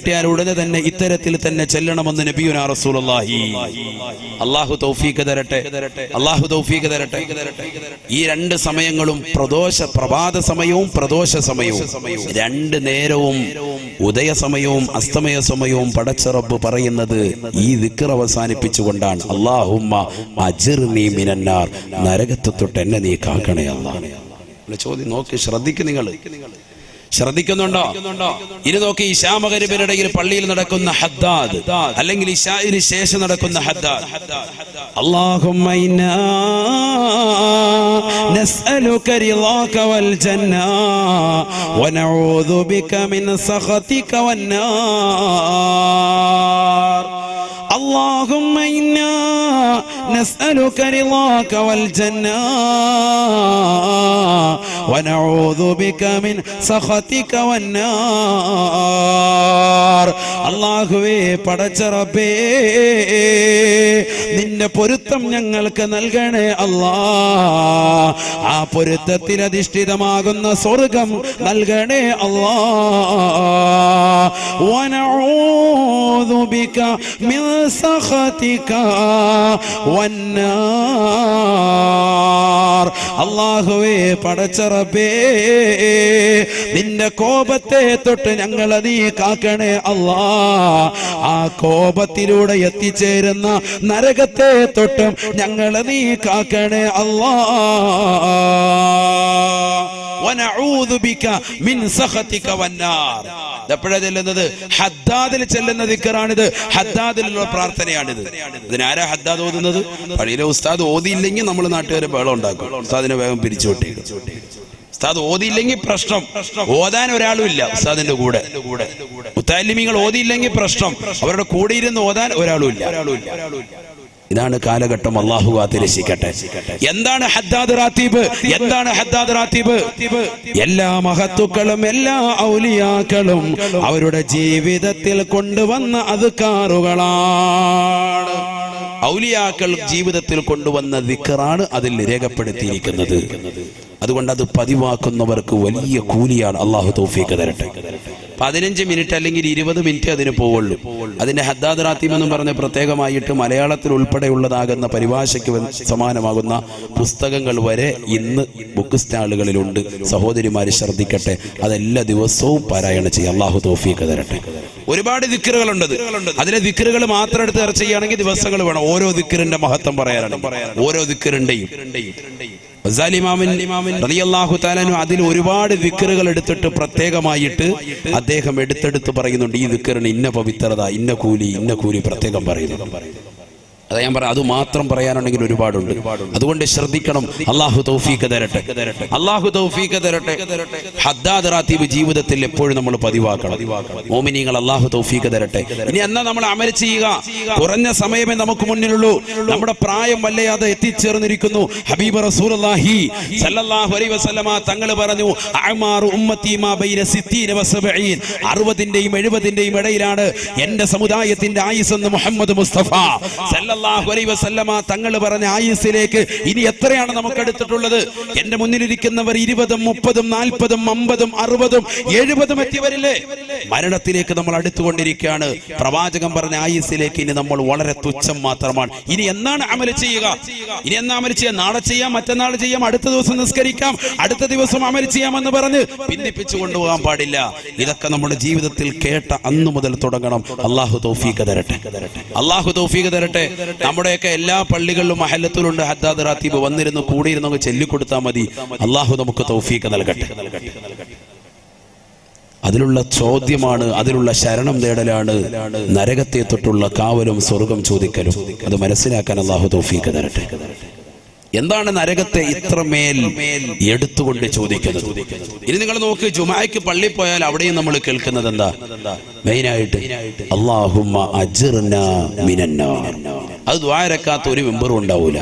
കിട്ടിയാൽ ഉടനെ തന്നെ ഇത്തരത്തിൽ തന്നെ ചെല്ലണമെന്ന് നബിയുനാ റസൂലുള്ളാഹി. അല്ലാഹു തൗഫീഖ് തരട്ടെ, അല്ലാഹു തൗഫീഖ് തരട്ടെ. ഈ രണ്ട് സമയങ്ങളും പ്രഭാത സമയവും പ്രദോഷ സമയവും, രണ്ട് നേരവും ഉദയ സമയവും അസ്തമയ സമയവും പടച്ച റബ്ബ് പറയുന്നത് ഈ ദിക്ർ അവസാനിപ്പിച്ചുകൊണ്ടാണ്. അല്ലാഹുമ്മ അജിർനി മിനന്നാർ, നരകത്തെ തൊട്ട് എന്നെ നീ കാക്കണേ അല്ലാഹ്. ചോദ്യം നോക്കി ശ്രദ്ധിക്കും, നിങ്ങൾ ശ്രദ്ധിക്കുന്നുണ്ടോ? ഇനി നോക്കി, ഇശാ മഗ്‌രിബിനിടയിൽ പള്ളിയിൽ നടക്കുന്ന ഹദ്ദാദ്, അല്ലെങ്കിൽ ഇശാഇന് ശേഷം നടക്കുന്ന ഹദ്ദാദ്. അല്ലാഹുമ്മ ഇന്നാ നസ്അലുക റിളാക വൽ ജന്ന വനഊദു ബിക മിൻ സഖതിക വന്നാർ. اللهم إنا نسألك رضاك والجنة ونعوذ بك من سخطك والنار. അല്ലാഹുവേ, പടച്ച റബ്ബേ, നിന്റെ പൊരുത്തം ഞങ്ങൾക്ക് നൽകണേ അല്ലാഹ്. ആ പൊരുത്തത്തിൽ അധിഷ്ഠിതമാകുന്ന സ്വർഗം നൽകണേ അല്ലാഹ്. വനഊദു ബിക മിൻ സഖതിക വന്നാർ. അല്ലാഹുവേ, പടച്ച റബ്ബേ, നിന്റെ കോപത്തെ തൊട്ട് ഞങ്ങളെ നീ കാക്കണേ അല്ലാഹ്. ആ കോപത്തിലൂടെ എത്തിച്ചേരുന്ന നരകത്തെ തൊട്ടും ഞങ്ങളെ നീ കാക്കണേ അല്ലാഹ്. വനഊദു ബിക മിൻ സഖതിക വന്നാർ. എപ്പോഴാ ചെല്ലുന്നത്? ഹദ്ദാദിൽ ചെല്ലുന്ന ദിക്റാണിത്, ഹദ്ദാദിലുള്ള പ്രാർത്ഥനയാണിത്. ഇതിനാരാ ഹദ്ദാദ് ഓതുന്നത്? പള്ളിയിലെ ഉസ്താദ് ഓതിയില്ലെങ്കിൽ നമ്മൾ നാട്ടുകാരെ ബഹളം ഉണ്ടാക്കും, ഉസ്താദിനെ വേഗം പിരിച്ചുവിട്ടേക്കും. ഉസ്താദ് ഓതിയില്ലെങ്കിൽ പ്രശ്നം, ഓതാൻ ഒരാളും ഇല്ല ഉസ്താദിന്റെ കൂടെ. മുത്തഅല്ലിമീങ്ങൾ ഓതിയില്ലെങ്കിൽ പ്രശ്നം, അവരുടെ കൂടെ ഇരുന്ന് ഓതാൻ ഒരാളും ഇല്ല. ഇതാണ് കാലഘട്ടം. അല്ലാഹു കാത്തിരക്ഷിക്കട്ടെ. എന്താണ് ഹദ്ദാദ് റാത്തീബ്? എന്താണ് ഹദ്ദാദ് റാത്തീബ്? എല്ലാ മഹത്തുക്കളും എല്ലാ ഔലിയാക്കളും അവരുടെ ജീവിതത്തിൽ കൊണ്ടുവന്ന അദ്കാറുകളാണ്. ഔലിയാക്കൾ ജീവിതത്തിൽ കൊണ്ടുവന്ന ദിക്റാണ് അതിൽ രേഖപ്പെടുത്തിയിരിക്കുന്നത്. അതുകൊണ്ട് അത് പതിവാക്കുന്നവർക്ക് വലിയ കൂലിയാണ്. അല്ലാഹു തൗഫീഖ് തരട്ടെ. 15 മിനിറ്റ് അല്ലെങ്കിൽ 20 മിനിറ്റ് അതിന് പോവുള്ളൂ. അതിന്റെ ഹദ്ദാദ് റാത്തീബ് എന്ന് പറഞ്ഞ പ്രത്യേകമായിട്ട് മലയാളത്തിൽ ഉൾപ്പെടെയുള്ളതാകുന്ന പരിഭാഷയ്ക്ക് സമാനമാകുന്ന പുസ്തകങ്ങൾ വരെ ഇന്ന് ബുക്ക് സ്റ്റാളുകളിലുണ്ട്. സഹോദരിമാര് ശ്രദ്ധിക്കട്ടെ, അതെല്ലാ ദിവസവും പാരായണം ചെയ്യുക. അല്ലാഹു തൗഫീഖ് തരട്ടെ. ഒരുപാട് ദിക്റുകളുണ്ട്. അതിലെ ദിക്റുകൾ മാത്രം എടുത്ത് ചർച്ച ചെയ്യുകയാണെങ്കിൽ ദിവസങ്ങൾ വേണം. ഓരോ ദിക്റിന്റെ മഹത്വം പറയാനാണ്, ഓരോ ദിക്റിന്റെയും. അതിൽ ഒരുപാട് ദിക്റുകൾ എടുത്തിട്ട് പ്രത്യേകമായിട്ട് അദ്ദേഹം എടുത്തെടുത്ത് പറയുന്നുണ്ട്. ഈ ദിക്റിന് ഇന്ന പവിത്രത, ഇന്ന കൂലി പ്രത്യേകം പറയുന്നു. അതാ ഞാൻ പറയാം, അത് മാത്രം പറയാനുണ്ടെങ്കിൽ ഒരുപാടുണ്ട്. അതുകൊണ്ട് ശ്രദ്ധിക്കണം. അല്ലാഹു തൗഫീഖ് തരട്ടെ, അല്ലാഹു തൗഫീഖ് തരട്ടെ. ഹദ്ദാദ് റാത്തീബ് ജീവിതത്തിൽ എപ്പോഴും നമ്മൾ പതിവാക്കണം. മോമിനീങ്ങൾ, അല്ലാഹു തൗഫീഖ് തരട്ടെ. ഇനി എന്നാ നമ്മൾ അമൽ ചെയ്യുക? കുറഞ്ഞ സമയമേ നമുക്ക് മുന്നിലുള്ളൂ. നമ്മുടെ പ്രായം വല്ലാതെ എത്തിച്ചേർന്നിരിക്കുന്നു. ഹബീബ് റസൂലുള്ളാഹി സ്വല്ലല്ലാഹു അലൈഹി വസല്ലമ തങ്ങൾ പറഞ്ഞു, അഅ്മാറു ഉമ്മത്തി മാ ബൈന 60 വ 70. 60ന്റെയും 70ന്റെയും ഇടയിലാണ് എന്റെ സമുദായത്തിന്റെ ആയുസ് എന്ന് മുഹമ്മദ് മുസ്തഫ സല്ലല്ലാഹു അലൈഹി വസല്ലമ തങ്ങൾ പറഞ്ഞ ആയുസ്സിലേക്ക് ഇനി എത്രയാണ് നമുക്ക് എടുത്തിട്ടുള്ളത്? എന്റെ മുന്നിലിരിക്കുന്നവർ 20ഉം 30ഉം 40ഉം 50ഉം 60ഉം 70ഉം എത്തിയവരില്ലേ? മരണത്തിലേക്ക് നമ്മൾ അടുത്തുകൊണ്ടിരിക്കുകയാണ്. പ്രവാചകൻ പറഞ്ഞ ആയുസ്സിലേക്ക് ഇനി നമ്മൾ വളരെ തുച്ഛം മാത്രമാണ്. ഇനി എന്നാണ് അമൽ ചെയ്യുക? ഇനി എന്നാ അമൽ ചെയ്യാം? നാളെ ചെയ്യാം, മറ്റന്നാൾ ചെയ്യാം, അടുത്ത ദിവസം നിസ്കരിക്കാം, അടുത്ത ദിവസം അമൽ ചെയ്യാമെന്ന് പറഞ്ഞ് ഭിന്നിപ്പിച്ചു കൊണ്ടുപോകാൻ പാടില്ല. ഇതൊക്കെ നമ്മുടെ ജീവിതത്തിൽ കേട്ട അന്നു മുതൽ തുടങ്ങണം. അല്ലാഹു തൗഫീഖ് തരട്ടെ, അല്ലാഹു തൗഫീഖ് തരട്ടെ. നമ്മുടെയൊക്കെ എല്ലാ പള്ളികളിലും മഹല്ലത്തിലുണ്ട് ഹദ്ദാദ് റാത്തീബ്. വന്നിരുന്ന് കൂടിയിരുന്നൊക്കെ ചൊല്ലിക്കൊടുത്താൽ മതി. അല്ലാഹു നമുക്ക് തൗഫീഖ് നൽകട്ടെ. അതിലുള്ള ചോദ്യമാണ്, അതിലുള്ള ശരണം തേടലാണ് നരകത്തെ തൊട്ടുള്ള കാവലും സ്വർഗം ചോദിക്കലും. അത് മനസ്സിലാക്കാൻ അല്ലാഹു തൗഫീഖ് തരട്ടെ. എന്താണ് നരകത്തെ ഇത്രമേൽ എടുത്തുകൊണ്ട് ചോദിക്കുന്നത്? ഇനി നിങ്ങൾ നോക്ക്, ജുമാഅയ്ക്ക് പള്ളി പോയാൽ അവിടെയും നമ്മൾ കേൾക്കുന്നത് എന്താ? മെയിനായിട്ട് അല്ലാഹുമ്മ അജിർനാ മിനന്നാർ. അത് ദുആ രക്കാത്ത ഒരു മെമ്പറും ഉണ്ടാവൂല.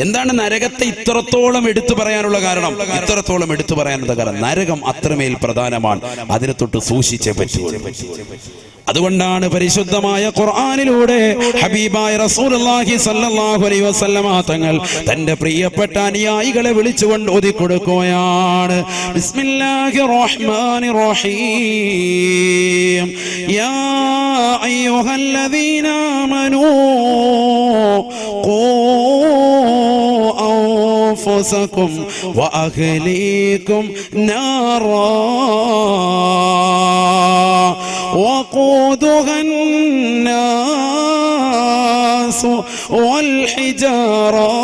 എന്താണ് നരകത്തെ ഇത്രത്തോളം എടുത്തു പറയാനുള്ള കാരണം? ഇത്രത്തോളം എടുത്തു പറയാനുള്ള കാരണം നരകം അത്രമേൽ പ്രധാനമാണ്. അതിനെ തൊട്ട് സൂക്ഷിച്ചേ പറ്റൂ. അതുകൊണ്ടാണ് പരിശുദ്ധമായ ഖുർആനിലൂടെ ഹബീബായ റസൂലുള്ളാഹി സ്വല്ലല്ലാഹു അലൈഹി വസല്ലമ തങ്ങൾ തന്റെ പ്രിയപ്പെട്ട അനുയായികളെ വിളിച്ചുകൊണ്ട് ഓതി കൊടുക്കുകയാണ്. ബിസ്മില്ലാഹിർ റഹ്മാനിർ റഹീം. യാ അയ്യുഹല്ലദീന ആമനൂ ഖൂ അൻഫുസകും വഅഹ്ലീകും നാറാ وقودها الناس والحجارة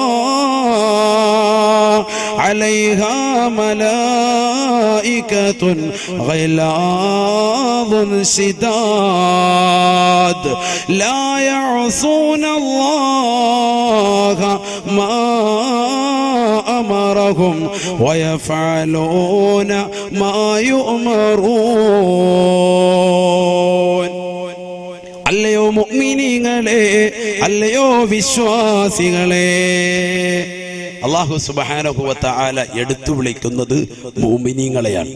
عليها ملائكة غلاظ شداد لا يعصون الله ما أمرهم ويفعلون ما يؤمرون. അല്ലയോ മുഅ്മിനീങ്ങളെ, അല്ലയോ വിശ്വാസികളെ, അല്ലാഹു സുബ്ഹാനഹു വ തആല എടുത്തു വിളിക്കുന്നത് മുഅ്മിനീങ്ങളെയാണ്.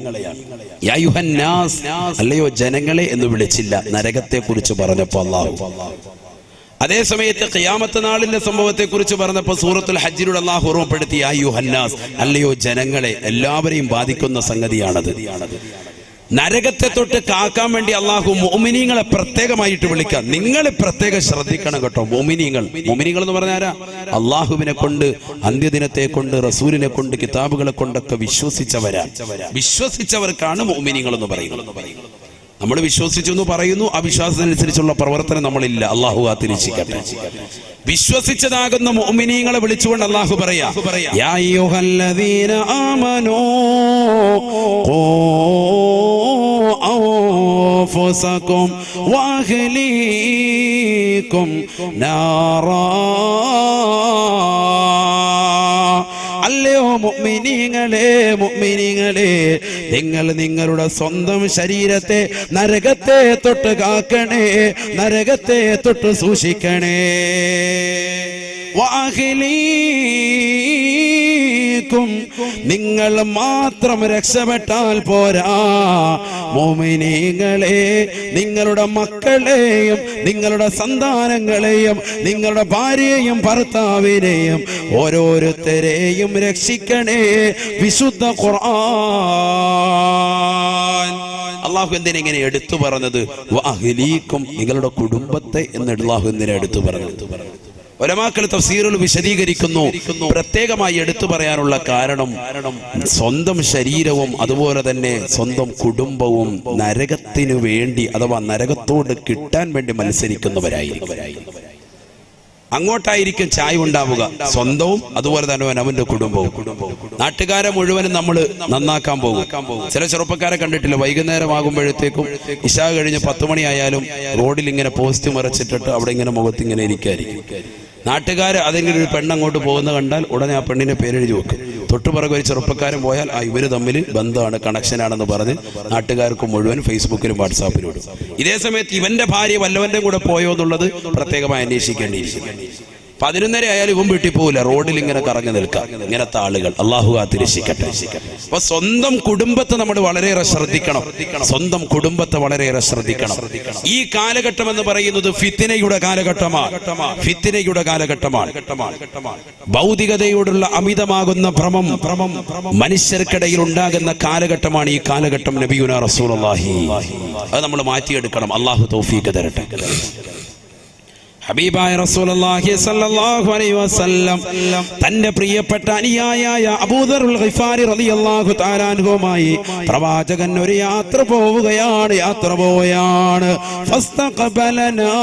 യാ അയ്യുഹന്നാസ്, അല്ലയോ ജനങ്ങളെ എന്ന് വിളിച്ചില്ല. നരകത്തെ കുറിച്ച് പറഞ്ഞപ്പോൾ അല്ലാഹു, അതേ സമയത്ത് ഖിയാമത്ത് നാളിന്റെ സംഭവത്തെ കുറിച്ച് പറഞ്ഞപ്പോൾ സൂറത്തുൽ ഹജ്ജിലൂടെ അല്ലാഹു ഓർമ്മപ്പെടുത്തി യാ അയ്യുഹന്നാസ്, അല്ലയോ ജനങ്ങളെ. എല്ലാവരെയും ബാധിക്കുന്ന സംഗതിയാണത്. നരകത്തെ തൊട്ട് കാക്കാൻ വേണ്ടി അള്ളാഹു മുഅ്മിനീങ്ങളെ പ്രത്യേകമായിട്ട് വിളിക്കുക. നിങ്ങൾ പ്രത്യേകം ശ്രദ്ധിക്കണം കേട്ടോ. മുഅ്മിനീങ്ങൾ എന്ന് പറഞ്ഞാരാ? അള്ളാഹുവിനെ കൊണ്ട്, അന്ത്യദിനത്തെ കൊണ്ട്, റസൂലിനെ കൊണ്ട്, കിതാബുകളെ കൊണ്ടൊക്കെ വിശ്വസിച്ചവർക്കാണ് മുഅ്മിനീങ്ങൾ എന്ന് പറയുന്നത്. നമ്മൾ വിശ്വസിച്ചു എന്ന് പറയുന്നു, ആ വിശ്വാസത്തിനനുസരിച്ചുള്ള പ്രവർത്തനം നമ്മളില്ല. അള്ളാഹു കാത്തിരിക്കട്ടെ. വിശ്വസിച്ചതാകുന്ന മുഅ്മിനീങ്ങളെ വിളിച്ചുകൊണ്ട് അള്ളാഹു പറയാ, യാ അയ്യുഹല്ലദീന ആമനൂ ഖൂ അൻഫുസകും വഅഹ്ലീകും നാറാ. അല്ലയോ മുഅ്മിനീങ്ങളെ, നിങ്ങൾ നിങ്ങളുടെ സ്വന്തം ശരീരത്തെ നരകത്തെ തൊട്ട് കാക്കണേ, നരകത്തെ തൊട്ട് സൂക്ഷിക്കണേ. വഅഹ്ലീകും, നിങ്ങൾ മാത്രം രക്ഷപ്പെട്ടാൽ പോരാ. മുഅ്മിനീങ്ങളെ, നിങ്ങളുടെ മക്കളെയും നിങ്ങളുടെ സന്താനങ്ങളെയും നിങ്ങളുടെ ഭാര്യയെയും ഭർത്താവിനെയും ഓരോരുത്തരെയും രക്ഷിക്കണേ. വിശുദ്ധ ഖുർആൻ അല്ലാഹു എന്തിനെങ്ങനെ എടുത്തു പറഞ്ഞത്? വഅഹ്ലീകും, നിങ്ങളുടെ കുടുംബത്തെ എന്ന് അല്ലാഹു എന്തിനെ എടുത്തു പറഞ്ഞത്? ഉലമാക്കൾ തഫ്സീറുകൾ വിശദീകരിക്കുന്നു. പ്രത്യേകമായി എടുത്തു പറയാനുള്ള കാരണം സ്വന്തം ശരീരവും അതുപോലെ തന്നെ സ്വന്തം കുടുംബവും നരകത്തിനു വേണ്ടി അഥവാ നരകത്തോട് കിട്ടാൻ വേണ്ടി മത്സരിക്കുന്നവരായിരിക്കും. അങ്ങോട്ടായിരിക്കും ചായ ഉണ്ടാവുക. സ്വന്തവും അതുപോലെ തന്നെ അവന്റെ കുടുംബവും. നാട്ടുകാരെ മുഴുവനും നമ്മൾ നന്നാക്കാൻ പോകും. ചില ചെറുപ്പക്കാരെ കണ്ടിട്ടില്ല, വൈകുന്നേരം ആകുമ്പോഴത്തേക്കും ഇശാ കഴിഞ്ഞ് 10 മണിയായാലും റോഡിൽ ഇങ്ങനെ പോസ്റ്റ് മറച്ചിട്ടിട്ട് അവിടെ ഇങ്ങനെ മുഖത്തിങ്ങനെ ഇരിക്കായിരിക്കും. നാട്ടുകാര് അതെങ്കിലും ഒരു പെണ്ണങ്ങോട്ട് പോകുന്ന കണ്ടാൽ ഉടനെ ആ പെണ്ണിന്റെ പേരെഴുതി വെക്കും. തൊട്ടുപുറകെ ഒരു ചെറുപ്പക്കാരൻ പോയാൽ ഇവര് തമ്മിൽ ബന്ധമാണ്, കണക്ഷനാണെന്ന് പറഞ്ഞ് നാട്ടുകാർക്ക് മുഴുവൻ ഫേസ്ബുക്കിലും വാട്സാപ്പിലും ഇടും. ഇതേ സമയത്ത് ഇവന്റെ ഭാര്യ വല്ലവന്റെ കൂടെ പോയോ എന്നുള്ളത് പ്രത്യേകമായി അന്വേഷിക്കേണ്ടിയിരിക്കുന്നു. 11:30 ആയാലും ഇവൻ വീട്ടിൽ പോകില്ല, റോഡിൽ ഇങ്ങനെ കറങ്ങി നിൽക്കാം. ഇങ്ങനത്തെ ആളുകൾ അല്ലാഹു കാത്തിരക്ഷിക്കട്ടെ. അപ്പൊ സ്വന്തം കുടുംബത്തെ നമ്മൾ വളരെയേറെ ശ്രദ്ധിക്കണം. സ്വന്തം കുടുംബത്തെ വളരെയേറെ ശ്രദ്ധിക്കണം. ഈ കാലഘട്ടം എന്ന് പറയുന്നത് ഫിത്നയുടെ കാലഘട്ടമാണ്. ഫിത്നയുടെ കാലഘട്ടമാണ്. ഭൗതികതയോടുള്ള അമിതമാകുന്ന ഭ്രമം മനുഷ്യർക്കിടയിൽ ഉണ്ടാകുന്ന കാലഘട്ടമാണ് ഈ കാലഘട്ടം. നബിയുനാ റസൂലുള്ളാഹി അത് നമ്മൾ മാറ്റിയെടുക്കണം. അല്ലാഹു തൗഫീഖ് തരട്ടെ. ഹബീബായ റസൂലുള്ളാഹി സ്വല്ലല്ലാഹു അലൈഹി വസല്ലം തന്റെ പ്രിയപ്പെട്ട അനുയായിയായ അബൂദറുൽ ഗിഫാരി റളിയല്ലാഹു തആല അൻഹുമായി പ്രവാചകൻ ഒരു യാത്ര പോവുകയാണ്. ഫസ്തഖബലനാ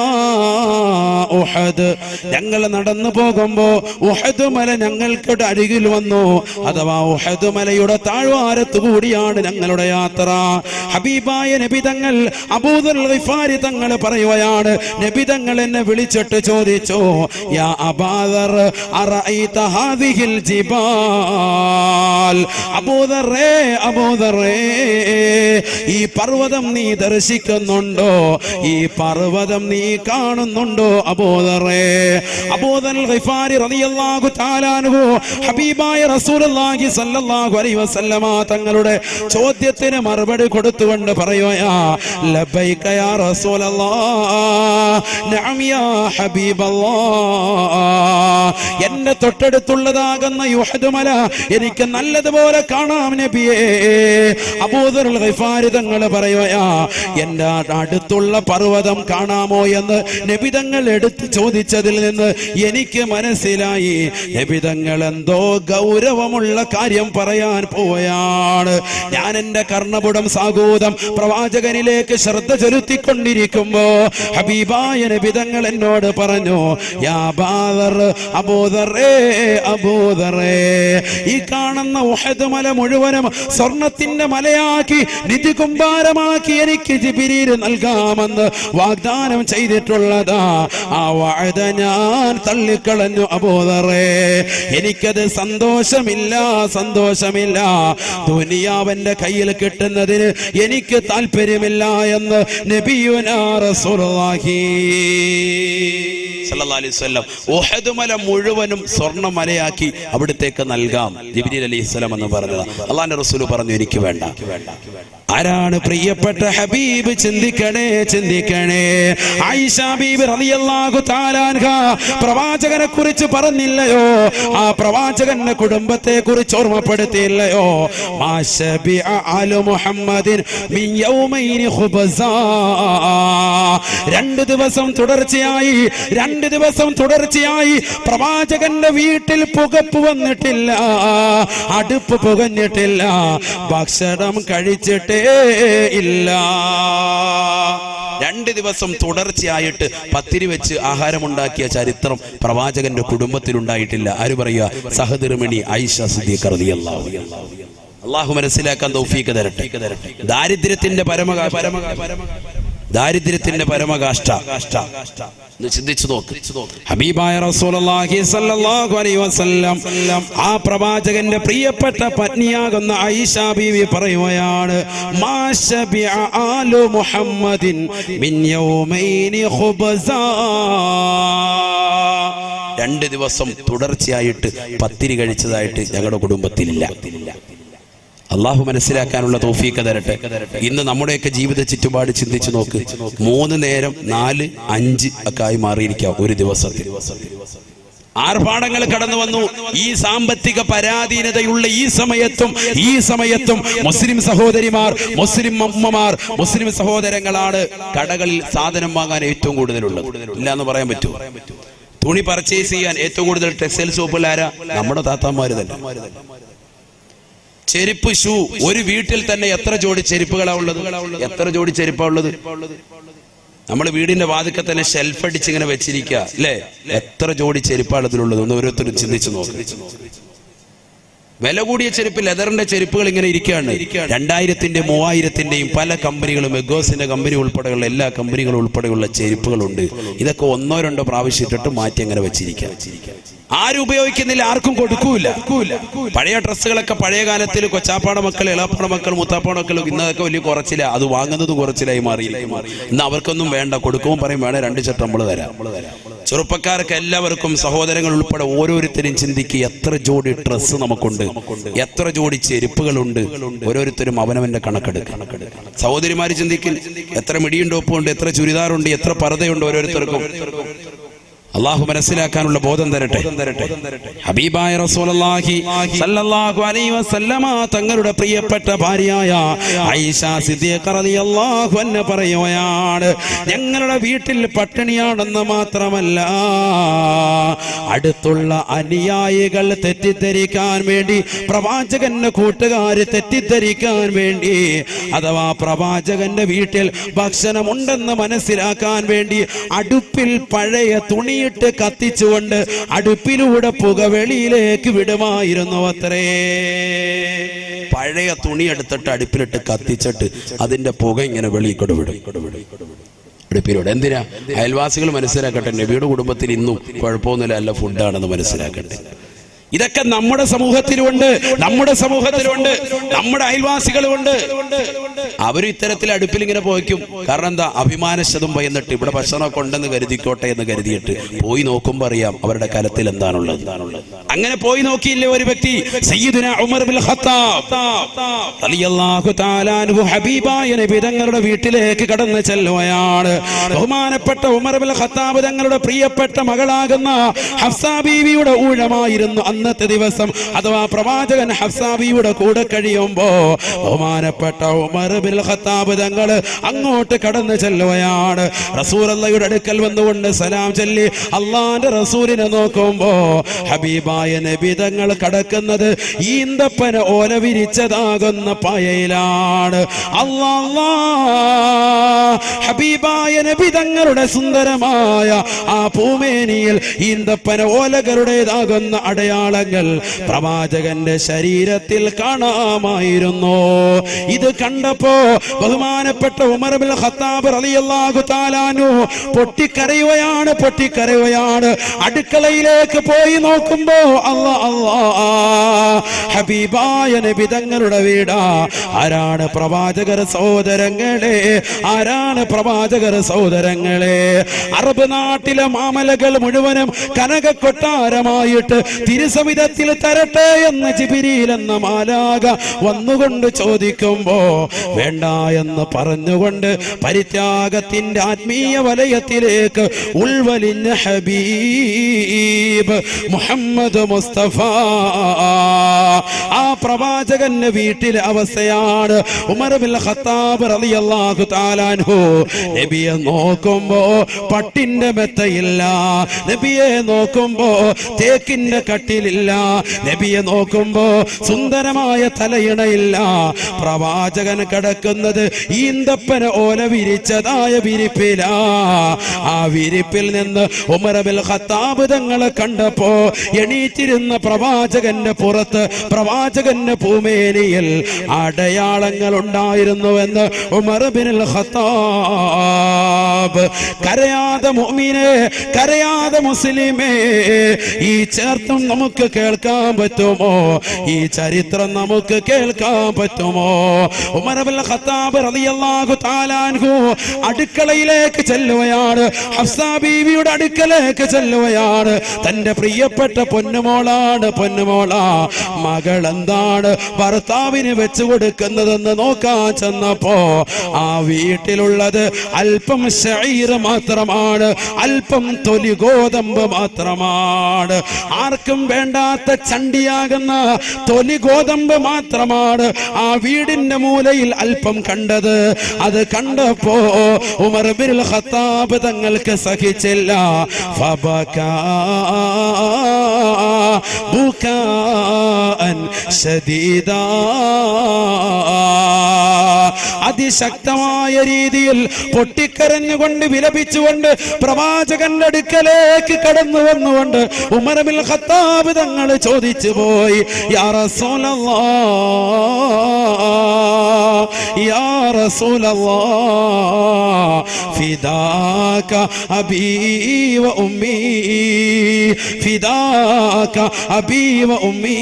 ഉഹദ്, ഞങ്ങൾ നടന്നു പോകുമ്പോൾ ഉഹദ് മല ഞങ്ങൾക്ക് അരികിൽ വന്നു. അഥവാ ഉഹദ് മലയുടെ താഴ്വാരത്ത് കൂടിയാണ് ഞങ്ങളുടെ യാത്ര. ഹബീബായ നബി തങ്ങൾ അബൂദറുൽ ഗിഫാരി തങ്ങൾ പറയുകയാണ്, നബി തങ്ങൾ എന്നെ വിളിച്ചു വിളിച്ചിട്ട് ചോദിച്ചു, യാ അബൂദർ അറഅയ്ത ഹാദിഹിൽ ജിബാൽ, അബൂദറേ അബൂദറേ, ഈ പർവ്വതം നീ ദർശിക്കുന്നുണ്ടോ? ഈ പർവ്വതം നീ കാണുന്നുണ്ടോ അബൂദറേ? അബൂദർ ഗിഫാരി റളിയല്ലാഹു തആല അൻഹു ഹബീബായ റസൂലുള്ളാഹി സ്വല്ലല്ലാഹു അലൈഹി വസല്ലമ തങ്ങളുടെ ചോദ്യത്തിന് മറുപടി കൊടുത്തുകൊണ്ട് പറയുകയാ, ലബൈക യാ റസൂലല്ലാഹ്, നഅം യാ ഹബീബല്ലാഹ്, എന്റെ തൊട്ടടുത്തുള്ളതാകുന്ന യുഹദ് മല എനിക്ക് നല്ലതുപോലെ കാണാം നബിയേ. അബൂദർ ഗിഫാരി തങ്ങൾ പറയുകയാ, എന്റെ അടുത്തുള്ള പർവ്വതം കാണാമോ എന്ന് നബി തങ്ങൾ എടുത്ത് ചോദിച്ചതിൽ നിന്ന് എനിക്ക് മനസ്സിലായി നബി തങ്ങൾ എന്തോ ഗൗരവമുള്ള കാര്യം പറയാൻ പോവുകയാണ്. ഞാൻ എന്റെ കർണപുടം സാഗൂതം പ്രവാചകനിലേക്ക് ശ്രദ്ധ ചെലുത്തിക്കൊണ്ടിരിക്കുമ്പോ ഹബീബായ നബി തങ്ങൾ എന്നോട് പറഞ്ഞു, യാ അബൂദർ, അബൂദറേ അബൂദറേ, ഈ കാണുന്ന ഉഹദ് മല മുഴുവനും സ്വർണത്തിന്റെ മലയാക്കി നിധി കുമ്പാരമാക്കി എനിക്ക് ജിബ്രീൽ നൽകാമെന്ന് വാഗ്ദാനം ചെയ്തിട്ടുള്ളതാ. ആ വഅദ ഞാൻ തള്ളിക്കളഞ്ഞു അബൂദറേ. എനിക്കത് സന്തോഷമില്ല, സന്തോഷമില്ല. ദുനിയാവന്റെ കയ്യിൽ കിട്ടുന്നതിന് എനിക്ക് താല്പര്യമില്ല എന്ന് നബിയുനാ റസൂലുള്ളാഹി സല്ലല്ലാഹു അലൈഹി വസല്ലം ഉഹദ് മല മുഴുവനും സ്വർണ്ണ മലയാക്കി അവിടത്തേക്ക് നൽകാം ജിബ്രീൽ അലൈഹിസ്സലാം എന്ന് പറഞ്ഞത്. അല്ലാഹുവിന്റെ റസൂൽ പറഞ്ഞു, എനിക്ക് വേണ്ട. ആരാണ് പ്രിയപ്പെട്ട ഹബീബ്? ചിന്തിക്കണേ, ചിന്തിക്കണേ. ആയിഷ ബീബി റളിയല്ലാഹു തആല അൻഹ പ്രവാചകനെ കുറിച്ച് പറഞ്ഞില്ലയോ? ആ പ്രവാചകന്റെ കുടുംബത്തെ കുറിച്ച് ഓർമ്മപ്പെടുത്തിയില്ലയോ? മാശബിഅ ആലു മുഹമ്മദിൻ മിൻ യൗമൈനി ഖുബ്സാ, 2 ദിവസം തുടർച്ചയായി പ്രവാചകന്റെ വീട്ടിൽ പുകപ്പ് വന്നിട്ടില്ല, അടുപ്പ് പുകഞ്ഞിട്ടില്ല, ഭക്ഷണം കഴിച്ചിട്ടേ ഇല്ല. 2 ദിവസം തുടർച്ചയായിട്ട് പത്തിരി വെച്ച് ആഹാരമുണ്ടാക്കിയ ചരിത്രം പ്രവാചകന്റെ കുടുംബത്തിലുണ്ടായിട്ടില്ല. ആര് പറയുക? സഹധർമ്മിണി ആയിഷ സിദ്ദീഖ റളിയല്ലാഹു അൻഹ. അല്ലാഹു മനസ്സിലാക്കാൻ തൗഫീഖ് തരട്ടെ. ദാരിദ്ര്യത്തിന്റെ പരമകാഷ്ഠ ചിന്തിച്ചു നോക്ക്. ഹബീബായ റസൂലുള്ളാഹി സ്വല്ലല്ലാഹു അലൈഹി വസല്ലം ആ പ്രവാചകന്റെ പ്രിയപ്പെട്ട പത്നിയാകുന്ന ആയിഷ ബീവി പറയുകയാണ്, മാ ശബിഅ ആലു മുഹമ്മദിൻ മിൻ യൗമൈനി ഖുബ്സാ, 2 ദിവസം തുടർച്ചയായിട്ട് പത്തിരി കഴിച്ചതായിട്ട് ഞങ്ങളുടെ കുടുംബത്തിലില്ല. അള്ളാഹു മനസ്സിലാക്കാനുള്ള തൗഫീഖ് തരട്ടെ. ഇന്ന് നമ്മുടെയൊക്കെ ജീവിത ചുറ്റുപാട് ചിന്തിച്ചു നോക്ക്. 3 നേരം 4, 5 ഒക്കെ ആയി മാറിയിരിക്കാം ഒരു ദിവസത്തിൽ. ആർഭാടങ്ങൾ കടന്നു വന്നു. ഈ സാമ്പത്തിക പരാധീനതയുള്ള ഈ സമയത്തും മുസ്ലിം സഹോദരിമാർ, മുസ്ലിം അമ്മമാർ, മുസ്ലിം സഹോദരങ്ങളാണ് കടകളിൽ സാധനം വാങ്ങാൻ ഏറ്റവും കൂടുതലുള്ളത്. ഇല്ല എന്ന് പറയാൻ പറ്റുമോ? തുണി പർച്ചേസ് ചെയ്യാൻ ഏറ്റവും കൂടുതൽ ടെക്സ്റ്റൈൽ ഷോപ്പുകൾ ആരാ? നമ്മുടെ താത്താമാര് തന്നെ. ചെരുപ്പ്, ഷൂ, ഒരു വീട്ടിൽ തന്നെ എത്ര ജോഡി ചെരുപ്പുകളാ ഉള്ളത്? എത്ര ജോഡി ചെരുപ്പാ ഉള്ളത്? നമ്മൾ വീടിന്റെ വാതിൽക്കൽ തന്നെ ഷെൽഫ് അടിച്ച് ഇങ്ങനെ വെച്ചിരിക്കുക അല്ലേ? എത്ര ജോഡി ചെരുപ്പാണ് ഇതിലുള്ളത്? ഒന്ന് ഓരോരുത്തരും ചിന്തിച്ചു നോക്ക്. വില കൂടിയ ചെരുപ്പ്, ലെതറിന്റെ ചെരുപ്പുകൾ ഇങ്ങനെ ഇരിക്കുകയാണ്. 2000-ന്റെയും 3000-ന്റെയും പല കമ്പനികളും, എഗോസിന്റെ കമ്പനി ഉൾപ്പെടെയുള്ള എല്ലാ കമ്പനികളും ഉൾപ്പെടെയുള്ള ചെരുപ്പുകളുണ്ട്. ഇതൊക്കെ 1-2 പ്രാവശ്യം ഇട്ടിട്ട് മാറ്റി അങ്ങനെ വെച്ചിരിക്കുക. ആരും ഉപയോഗിക്കുന്നില്ല, ആർക്കും കൊടുക്കൂല. പഴയ ഡ്രസ്സുകളൊക്കെ പഴയ കാലത്തിൽ കൊച്ചാപ്പാട മക്കൾ, ഇളാപ്പാട മക്കൾ, മുത്താപ്പാട മക്കൾ ഇന്നതൊക്കെ വലിയ കുറച്ചില്ല. അത് വാങ്ങുന്നത് കുറച്ചിലായി മാറിയില്ല. ഇന്ന് അവർക്കൊന്നും വേണ്ട, കൊടുക്കുമ്പോൾ പറയും വേണേ 2 ചട്ടം നമ്മൾ തരാം. ചെറുപ്പക്കാർക്ക് എല്ലാവർക്കും, സഹോദരങ്ങൾ ഉൾപ്പെടെ ഓരോരുത്തരും ചിന്തിക്കുക, എത്ര ജോഡി ഡ്രസ്സ് നമുക്കുണ്ട്, എത്ര ജോഡി ചെരുപ്പുകളുണ്ട്. ഓരോരുത്തരും അവനവന്റെ കണക്കെടുക്കും. സഹോദരിമാര് ചിന്തിക്കും, എത്ര മിടിയും ടോപ്പുണ്ട്, എത്ര ചുരിദാറുണ്ട്, എത്ര പർദ്ദയുണ്ട് ഓരോരുത്തർക്കും. അള്ളാഹു മനസ്സിലാക്കാനുള്ള ബോധം തരട്ടെ. ഹബീബായ റസൂലുള്ളാഹി സ്വല്ലല്ലാഹു അലൈഹി വസല്ലമ തങ്ങളുടെ പ്രിയപ്പെട്ട ഭാര്യയായ ആയിഷ സിദ്ദീഖ റളിയല്ലാഹു അൻഹ പറയുകയാണ്, ഞങ്ങളുടെ വീട്ടിൽ പട്ടിണിയാണെന്ന് മാത്രമല്ല, അടുത്തുള്ള അനുയായികൾ തെറ്റിദ്ധരിക്കാൻ വേണ്ടി, പ്രവാചകന്റെ കൂട്ടുകാർ തെറ്റിദ്ധരിക്കാൻ വേണ്ടി, അഥവാ പ്രവാചകന്റെ വീട്ടിൽ ഭക്ഷണമുണ്ടെന്ന് മനസ്സിലാക്കാൻ വേണ്ടി അടുപ്പിൽ പഴയ തുണി കത്തിച്ചുകൊണ്ട് അടുപ്പിലൂടെ പുക വെളിയിലേക്ക് വിടുമായിരുന്നു അത്രേ. പഴയ തുണി എടുത്തിട്ട് അടുപ്പിലിട്ട് കത്തിച്ചിട്ട് അതിന്റെ പുക ഇങ്ങനെ വെളിയിക്കൂടെ വിടും. അടുപ്പിലൂടെ. എന്തിനാ? അയൽവാസികൾ മനസ്സിലാക്കട്ടെ, നബിയുടെ കുടുംബത്തിൽ ഇന്നും കുഴപ്പമൊന്നുമില്ല, നല്ല ഫുഡാണെന്ന് മനസ്സിലാക്കട്ടെ. ഇതൊക്കെ നമ്മുടെ സമൂഹത്തിലുണ്ട്, നമ്മുടെ അയൽവാസികളുണ്ട്. അവരും ഇത്തരത്തിൽ അടുപ്പിൽ ഇങ്ങനെ പോയിക്കും. കാരണം എന്താ? അഭിമാനശതും ഭയന്നിട്ട് ഇവിടെ ഭക്ഷണമൊക്കെ ഉണ്ടെന്ന് കരുതിക്കോട്ടെ എന്ന് കരുതിയിട്ട് പോയി നോക്കുമ്പോൾ അറിയാം അവരുടെ കലത്തിൽ എന്താണുള്ളത്. അങ്ങനെ പോയി നോക്കിയില്ലേ ഒരു വ്യക്തി, സയ്യിദുനാ ഉമർ ബിൻ ഖത്താബ് റളിയല്ലാഹു തആല അൻഹു ഹബീബായ നബി തങ്ങളുടെ വീട്ടിലേക്ക് കടന്നു ചെല്ലുകയാണ്. ബഹുമാനപ്പെട്ട ഉമർ ബിൻ ഖത്താബ് തങ്ങളുടെ പ്രിയപ്പെട്ട മകളാകുന്ന ഹഫ്സ ബീവിയുടെ ഊഴമായിരുന്നു അന്നത്തെ ദിവസം. അഥവാ പ്രവാചകൻ ഹഫ്സ ബീവിയുടെ കൂടെ കഴിയുമ്പോ ബഹുമാനപ്പെട്ട ഉമർ ബിൻ ഖത്താബ് തങ്ങൾ അങ്ങോട്ട് കടന്നു ചെല്ലുകയാണ്. റസൂലുള്ളാഹിയുടെ അടുക്കൽ വന്നുകൊണ്ട് സലാം ചൊല്ലി അള്ളാന്റെ റസൂലിനെ നോക്കുമ്പോ ഹബീബായ നബി തങ്ങൾ കടക്കുന്നത് ഈന്തപ്പന ഓല വിരിച്ചതാകുന്ന പായയിലാണ്. അല്ലാ, ഹബീബായ നബി തങ്ങളുടെ സുന്ദരമായ ആ പൂമേനിയിൽ ഈന്തപ്പന ഓലകളുടേതാകുന്ന അടയാളങ്ങൾ പ്രവാചകന്റെ ശരീരത്തിൽ കാണാമായിരുന്നു. ഇത് കണ്ടപ്പോ ബഹുമാനപ്പെട്ട ഉമർ ബിൻ ഖത്താബ് റളിയല്ലാഹു തആല അൻഹു പൊട്ടിക്കരയുകയാണ്. അടുക്കളയിലേക്ക് പോയി നോക്കുമ്പോ ഹബീബായ നബി തങ്ങളുടെ വീടാ. ആരാണ് പ്രവാചകർ സഹോദരങ്ങളെ? അറബ് നാട്ടിലെ മാമലകൾ മുഴുവനും കനക കൊട്ടാരമായിട്ട് തിരുസവിധത്തിൽ തരട്ടെ എന്ന് ജിബ്രീൽ എന്ന മാലാഖ വന്നുകൊണ്ട് ചോദിക്കുമ്പോ വേണ്ട എന്ന് പറഞ്ഞുകൊണ്ട് പരിത്യാഗത്തിന്റെ ആത്മീയ വലയത്തിലേക്ക് ഉൾവലിഞ്ഞ ഹബീബ് മുഹമ്മദ് മുസ്തഫ ആ പ്രവാചകന്റെ വീട്ടിലെ അവസ്ഥയാണ്. ഉമർ ബിൻ ഖത്താബ് റളിയല്ലാഹു തആല അൻഹു നബിയെ നോക്കുമ്പോ പട്ടിന്റെ മെത്തയില്ല, നബിയെ നോക്കുമ്പോ തേക്കിന്റെ കട്ടിലില്ല, നബിയെ നോക്കുമ്പോ സുന്ദരമായ തലയിണയില്ല. പ്രവാചകൻ കിടക്കുന്നത് ഈന്തപ്പന ഓല വിരിച്ചതായ വിരിപ്പിലാ. ആ വിരിപ്പിൽ നിന്ന് ഉമർ ബിൻ ഖത്താബ് തങ്ങളെ കണ്ടപ്പോ എണീറ്റിരുന്ന പ്രവാചകന്റെ പുറത്ത്, പ്രവാചകന്റെ പൂമേനിയിൽ അടയാളങ്ങൾ ഉണ്ടായിരുന്നുവെന്ന് ഉമർ ബിൻ ഖത്താബ്. കരയാതെ മുഅ്മിനേ, കരയാതെ മുസ്ലിമേ, ഈ ചേർത്തും നമുക്ക് കേൾക്കാൻ പറ്റുമോ? ഈ ചരിത്രം നമുക്ക് കേൾക്കാൻ പറ്റുമോ? ഉമർ ബിൻ ഖത്താബ് റളിയല്ലാഹു തആല അൻഹു അടുക്കളയിലേക്ക് ചെല്ലുകയാണ്. ഹഫ്സ ബീവിയുടെ അടുക്കലേക്ക് ചെല്ലുകയാണ്. തന്റെ പ്രിയപ്പെട്ട പൊന്നുമോളാണ്. മകൾ എന്താണ് ഭർത്താവിന് വെച്ചു കൊടുക്കുന്നതെന്ന് നോക്കാൻ ചെന്നപ്പോ ആ വീട്ടിലുള്ളത് അല്പം ശഈർ മാത്രമാണ്, അല്പം തൊലി ഗോതമ്പ് മാത്രമാണ്. ആർക്കും വേണ്ടാത്ത ചണ്ടിയാകുന്ന തൊലി ഗോതമ്പ് മാത്രമാണ് ആ വീടിന്റെ മൂലയിൽ അല്പം കണ്ടത്. അത് കണ്ടപ്പോ ഉമർ ബിൻ ഖത്താബ് തങ്ങൾക്ക് സഹിച്ചില്ല. ഫബകാ ബുകാഅൻ ശദീദാ, അതിശക്തമായ രീതിയിൽ പൊട്ടിക്കരഞ്ഞുകൊണ്ട് വിലപിച്ചുകൊണ്ട് പ്രവാചകന്റെ അടുക്കലേക്ക് കടന്നു വന്നുകൊണ്ട് ഉമർ ബിൻ ഖത്താബ് തങ്ങൾ ചോദിച്ചു പോയി, യാ റസൂലല്ലാഹ്, യാ റസൂലല്ലാഹ്, ഫിദാക അബീ വ ഉമ്മീ, ഫിദാക അബീ വ ഉമ്മീ,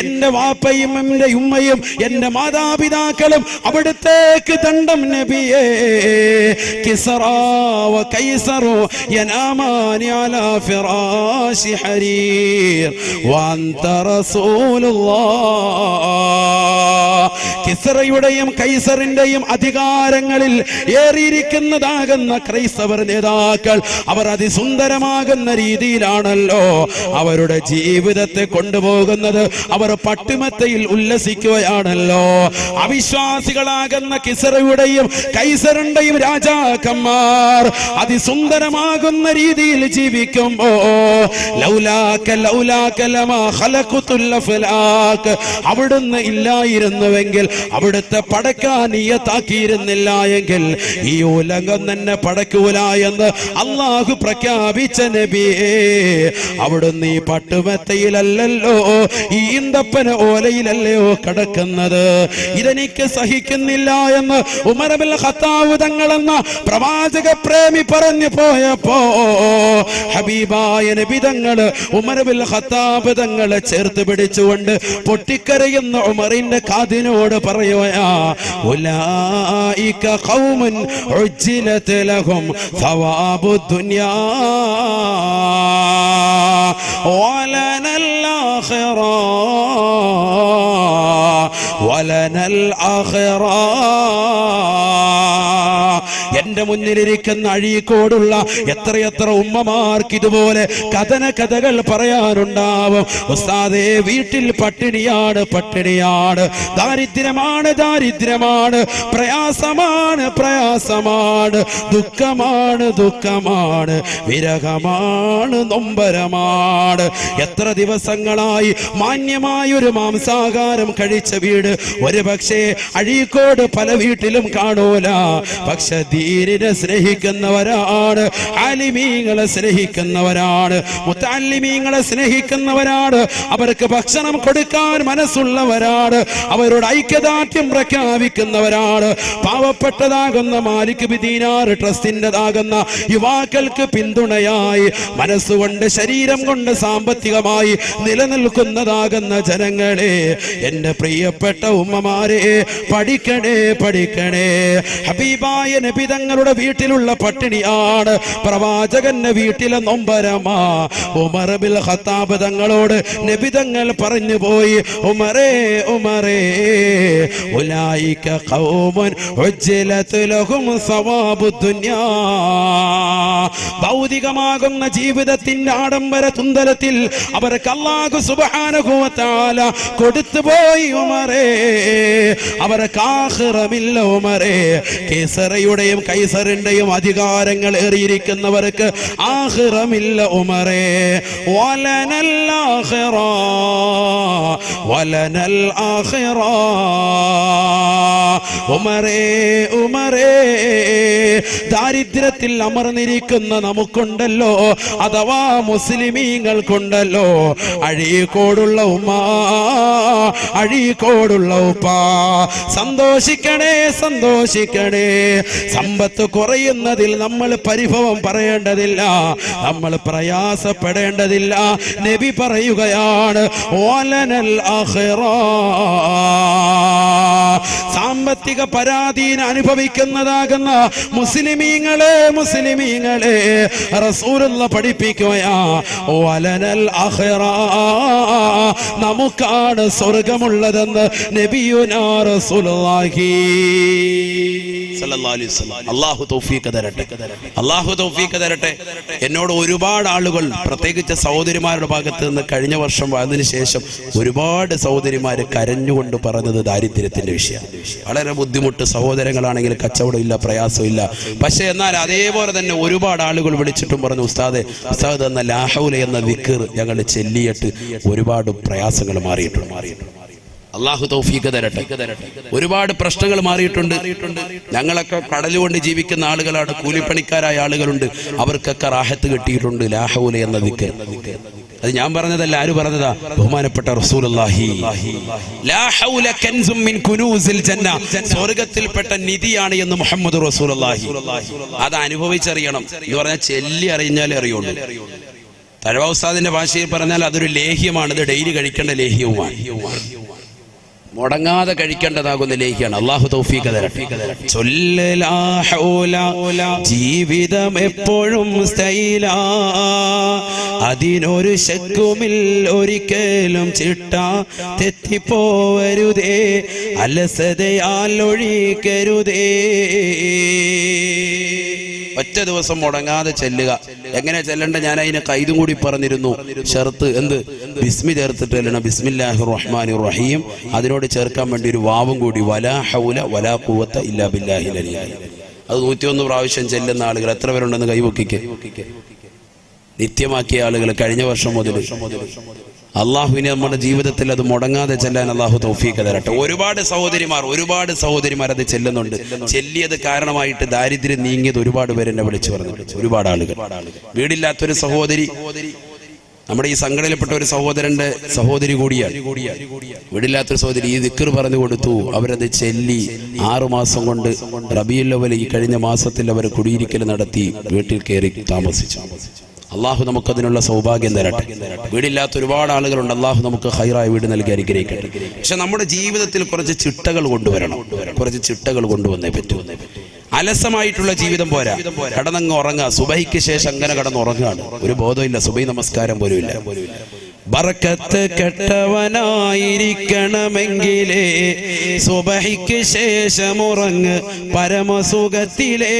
എന്റെ വാപ്പയും എന്റെ ഉമ്മയും എന്റെ മാതാപിതാക്കളും അവിടുത്തേക്ക് ദണ്ഡം നബിയേ. കിസ്റാ വ കൈസറു യനാമാനി അലാ ഫിറാശി ഹരീർ വ അൻത റസൂലുള്ളാഹ്. കിസ്റയുടെയും കൈസറിന്റെയും അധികാരങ്ങളിൽ ഏറിയിരിക്കുന്നതാകുന്ന ക്രൈസ്തവർ നേതാക്കൾ അവർ അതിസുന്ദരമാകുന്ന രീതിയിലാണല്ലോ അവരുടെ ജീവിതത്തെ കൊണ്ടുപോകുന്നത്. അവർ പട്ടുമെത്തയിൽ ഉല്ലസിക്കുകയാണല്ലോ. അവിശ്വാസികളാകുന്ന കിസ്റയുടെയും കൈസറിന്റെയും രാജാക്കന്മാർ അതിസുന്ദരമാകുന്ന രീതിയിൽ ജീവിക്കുമ്പോ ലൗലാക ലമാ ഖലഖതുൽ അഫ്ലാഖ്, അവിടുന്ന് ഇല്ലായിരുന്നുവെങ്കിൽ പടച്ചിരുന്നുവെങ്കിൽ, അവിടുത്തെ പടക്കാൻ നിയത്താക്കിയിരുന്നില്ല എങ്കിൽ ഈ ഉലകം തന്നെ പടക്കൂല എന്ന് അള്ളാഹു പ്രഖ്യാപിച്ച നബിയേ, അവിടുന്ന് ഈ പട്ടുമെത്തയിലല്ലോ, ഈ ഈന്തപ്പന ഓലയിലല്ലയോ കിടക്കുന്നത്. ഇതെനിക്ക് സഹിക്കുന്നില്ല എന്ന് ഉമർ ഇബ്നുൽ ഖത്താബ് തങ്ങളെന്ന പ്രവാചക പ്രേമി പറഞ്ഞു പോയപ്പോ ഹബീബായ നബി തങ്ങള് ഉമർ ഇബ്നുൽ ഖത്താബ് തങ്ങളെ ചേർത്ത് പിടിച്ചുകൊണ്ട് പൊട്ടിക്കരയുന്ന ഉമറിന്റെ കാതിനോട് പറയുകയാ, ഉലൈക ഖൗമുൻ ഉജ്ജിലത് ലഹും സവാബു ദുനിയാ വലനൽ ആഖിറ വലനൽ ആഖിറ. എന്റെ മുന്നിലിരിക്കുന്ന അഴീക്കോടുള്ള എത്രയെത്ര ഉമ്മമാർക്ക് ഇതുപോലെ കഥകൾ പറയാനുണ്ടാവും. ഉസ്താദേ, വീട്ടിൽ പട്ടിണിയാണ്, ദാരിദ്ര്യമാണ്, പ്രയാസമാണ്, ദുഃഖമാണ്, വിരഹമാണ്, നൊമ്പരമാണ്. എത്ര ദിവസങ്ങളായി മാന്യമായൊരു മാംസാഹാരം കഴിച്ച വീട് ഒരു പക്ഷേ അഴീക്കോട് പല വീട്ടിലും കാണൂല. പക്ഷെ ദീനിനെ സ്നേഹിക്കുന്നവരാണ്, ആലിമീങ്ങളെ സ്നേഹിക്കുന്നവരാണ്, മുത്തഅല്ലിമീങ്ങളെ സ്നേഹിക്കുന്നവരാണ്, അവർക്ക് ഭക്ഷണം കൊടുക്കാൻ മനസ്സുള്ളവരാണ്, അവരോട് ഐക്യദാർഢ്യം പ്രഖ്യാപിക്കുന്നവരാണ്. പാവപ്പെട്ടതാകുന്ന മാലിക് ബിൻ ദീനാർ ട്രസ്റ്റിൻ്റെതാകുന്ന യുവാക്കൾക്ക് പിന്തുണയായി മനസ്സുകൊണ്ട് ശരീരം കൊണ്ട് സാമ്പത്തികമായി നിലനിൽക്കുന്നതാകുന്ന ജനങ്ങളെ, എന്റെ പ്രിയപ്പെട്ട ഉമ്മമാരെ, പഠിക്കണേ. ഹബീബായ നബി തങ്ങളുടെ വീട്ടിലുള്ള പട്ടിണിയാണ്, പ്രവാചകന്റെ വീട്ടിലെ നൊമ്പരമാ. ഉമർ ഇബ്നുൽ ഖത്താബ് തങ്ങളോട് നബി തങ്ങൾ പറഞ്ഞു പോയി, ഉമറേ ഉലൈക ഖൗമുൻ ഉജ്ജിലത് ലഹും സവാബു ദുനിയാ. ഭൗതികമാകുന്ന ജീവിതത്തിന്റെ ആഡംബര തുന്തലത്തിൽ അവർക്ക് അല്ലാഹു സുബ്ഹാനഹു വ തആല കൊടുത്തുപോയി ഉമറേ, അവർക്ക് ആഖിറമില്ല ഉമറേ. കേസറയുടെയും കൈസറിന്റെയും അധികാരങ്ങൾ ഏറിയിരിക്കുന്നവർക്ക് ആഖിറമില്ല ഉമറേ. വലനൽ ആഖിറ വലനൽ ആഖിറ. ഉമറേ, ദാരിദ്ര്യത്തിൽ അമർന്നിരിക്കുന്ന നമുക്കുണ്ടല്ലോ, അഥവാ മുസ്ലിമീങ്ങൾക്കുണ്ടല്ലോ, അഴീക്കോടുള്ള ഉമ്മ, അഴീക്കോടുള്ള ഉപ്പ, സന്തോഷിക്കണേ. സമ്പത്ത് കുറയുന്നതിൽ നമ്മൾ പരിഭവം പറയേണ്ടതില്ല, നമ്മൾ പ്രയാസപ്പെടേണ്ടതില്ല. നബി പറയുകയാണ്, വലനൽ ആഖിറ. സാമ്പത്തിക പരാധീന അനുഭവിക്കുന്നതാകുന്ന മുസ്ലിമീങ്ങളെ റസൂലുള്ള പഠിപ്പിക്കുകയാ, വലനൽ ആഖിറ, നമുക്കാണ് സ്വർഗമുള്ളതെന്ന് നബിയുനാ റസൂലുള്ളാഹി സല്ലല്ലാഹു അലൈഹി വസല്ലം. അല്ലാഹു തൗഫീഖ് തരട്ടെ. എന്നോട് ഒരുപാട് ആളുകൾ, പ്രത്യേകിച്ച് സഹോദരിമാരുടെ ഭാഗത്ത് നിന്ന് കഴിഞ്ഞ വർഷം വന്നതിന് ശേഷം ഒരുപാട് സഹോദരിമാര് കരഞ്ഞുകൊണ്ട് പറഞ്ഞത് ദാരിദ്ര്യത്തിന്റെ വിഷയം. വളരെ ബുദ്ധിമുട്ട്, സഹോദരങ്ങളാണെങ്കിൽ കച്ചവടമില്ല, പ്രയാസമില്ല. പക്ഷെ എന്നാൽ അതേപോലെ തന്നെ ഒരുപാട് ആളുകൾ വിളിച്ചിട്ടും പറഞ്ഞു, ഉസ്താദ് എന്ന ലാ ഹൗല എന്ന ദിക്ർ ഞങ്ങൾ ചെല്ലിയിട്ട് ഒരുപാട് പ്രയാസങ്ങൾ മാറിയിട്ടുണ്ട്. അല്ലാഹു തൗഫീഖ് തരട്ടെ. ഒരുപാട് പ്രശ്നങ്ങൾ മാറിയിട്ടുണ്ട്. ഞങ്ങളൊക്കെ കടലുകൊണ്ട് ജീവിക്കുന്ന ആളുകളാണ്, കൂലിപ്പണിക്കാരായ ആളുകളുണ്ട്, അവർക്കൊക്കെ റാഹത്ത് കിട്ടിയിട്ടുണ്ട് ലാ ഹൗല എന്ന ദിക്ർ. അത് ഞാൻ പറഞ്ഞതല്ല, ആര് പറഞ്ഞതാ? ബഹുമാനപ്പെട്ട റസൂലുള്ളാഹി. ലാ ഹൗല കൻസും മിൻ കുനൂസിൽ ജന്ന, സ്വർഗ്ഗത്തിൽപ്പെട്ട നിധിയാണ് എന്ന് മുഹമ്മദ് റസൂലുള്ളാഹി. അത് അനുഭവിച്ചറിയണം എന്ന് പറഞ്ഞാൽ ചെല്ലി അറിഞ്ഞാലേ അറിയുള്ളൂ. തഴവ ഉസ്താദിന്റെ ഭാഷയിൽ പറഞ്ഞാൽ അതൊരു ലേഹ്യമാണ്, ഇത് ഡെയിലി കഴിക്കേണ്ട ലേഹ്യവുമാണ്, മുടങ്ങാതെ കഴിക്കേണ്ടതാകുന്ന ലേഖ്യാണ്. അല്ലാഹു തൗഫീഖ് തരട്ടെ. ജീവിതം എപ്പോഴും സ്റ്റൈലാ, അതിനൊരു ശക്കുമിൽ ഒരിക്കലും ചിട്ട തെറ്റിപ്പോവരുതേ, അലസതയാൽ ഒഴിക്കരുതേ. ഒറ്റ ദിവസം മുടങ്ങാതെ ചെല്ലുക. എങ്ങനെ ചെല്ലണ്ട? ഞാൻ അതിന് കൈതും കൂടി പറഞ്ഞിരുന്നു. ഷർത്ത് എന്ത്? ബിസ്മി ചേർത്തിട്ട് ചെല്ലണം. ബിസ്മില്ലാഹിർ റഹ്മാനിർ റഹീം. അതിനോട് ചേർക്കാൻ വേണ്ടി ഒരു വാവും കൂടി, വലാ ഹൗല വലാ ഖുവത ഇല്ലാ ബില്ലാഹിൽ അലിയ്യിൽ. അത് 101 പ്രാവശ്യം ചെല്ലുന്ന ആളുകൾ എത്ര പേരുണ്ടെന്ന് കൈവക്കിക്ക്. നിത്യമാക്കിയ ആളുകൾ കഴിഞ്ഞ വർഷം മുതൽ അള്ളാഹുവിനെ നമ്മുടെ ജീവിതത്തിൽ അത് മുടങ്ങാതെ ചെല്ലാൻ അള്ളാഹു തൗഫീഖ് തരട്ടെ. ഒരുപാട് സഹോദരിമാർ അത് ചെല്ലുന്നുണ്ട്. ചെല്ലിയത് കാരണമായിട്ട് ദാരിദ്ര്യം നീങ്ങിയത് ഒരുപാട് പേര് എന്നെ വിളിച്ചു പറഞ്ഞിട്ടുണ്ട്. ഒരുപാട് ആളുകൾ. വീടില്ലാത്തൊരു സഹോദരി, നമ്മുടെ ഈ സംഘടനയിൽപ്പെട്ട ഒരു സഹോദരന്റെ സഹോദരി കൂടിയാണ്. വീടില്ലാത്തൊരു സഹോദരി ഈ ദിക്ർ പറഞ്ഞു കൊടുത്തു. അവരത് ചെല്ലി 6 മാസം കൊണ്ട് റബീഉൽ അവ്വൽ ഈ കഴിഞ്ഞ മാസത്തിൽ അവർ കുടിയിരിക്കൽ നടത്തി വീട്ടിൽ കയറി താമസിച്ചു. അള്ളാഹു നമുക്കതിനുള്ള സൗഭാഗ്യം തരട്ടെ. വീടില്ലാത്ത ഒരുപാട് ആളുകളുണ്ട്. അള്ളാഹു നമുക്ക് ഹൈറായ വീട് നൽകി അനുഗ്രഹിക്കട്ടെ. പക്ഷെ നമ്മുടെ ജീവിതത്തിൽ കുറച്ച് ചിട്ടകൾ കൊണ്ടുവരണം. കുറച്ച് ചിട്ടകൾ കൊണ്ടുവന്നേ പറ്റൂ. അലസമായിട്ടുള്ള ജീവിതം പോരാ. കടന്നങ്ങ് ഉറങ്ങുക. സുബഹിക്ക് ശേഷം അങ്ങനെ കടന്നുറങ്ങുകയാണ്. ഒരു ബോധമില്ല. സുബഹി നമസ്കാരം പോലും ഇല്ല. ബറക്കത്ത് കെട്ടവനായിരിക്കണമെങ്കിലേ സുബഹിക്ക് ശേഷം ഉറങ്ങ് പരമസുഖത്തിലേ.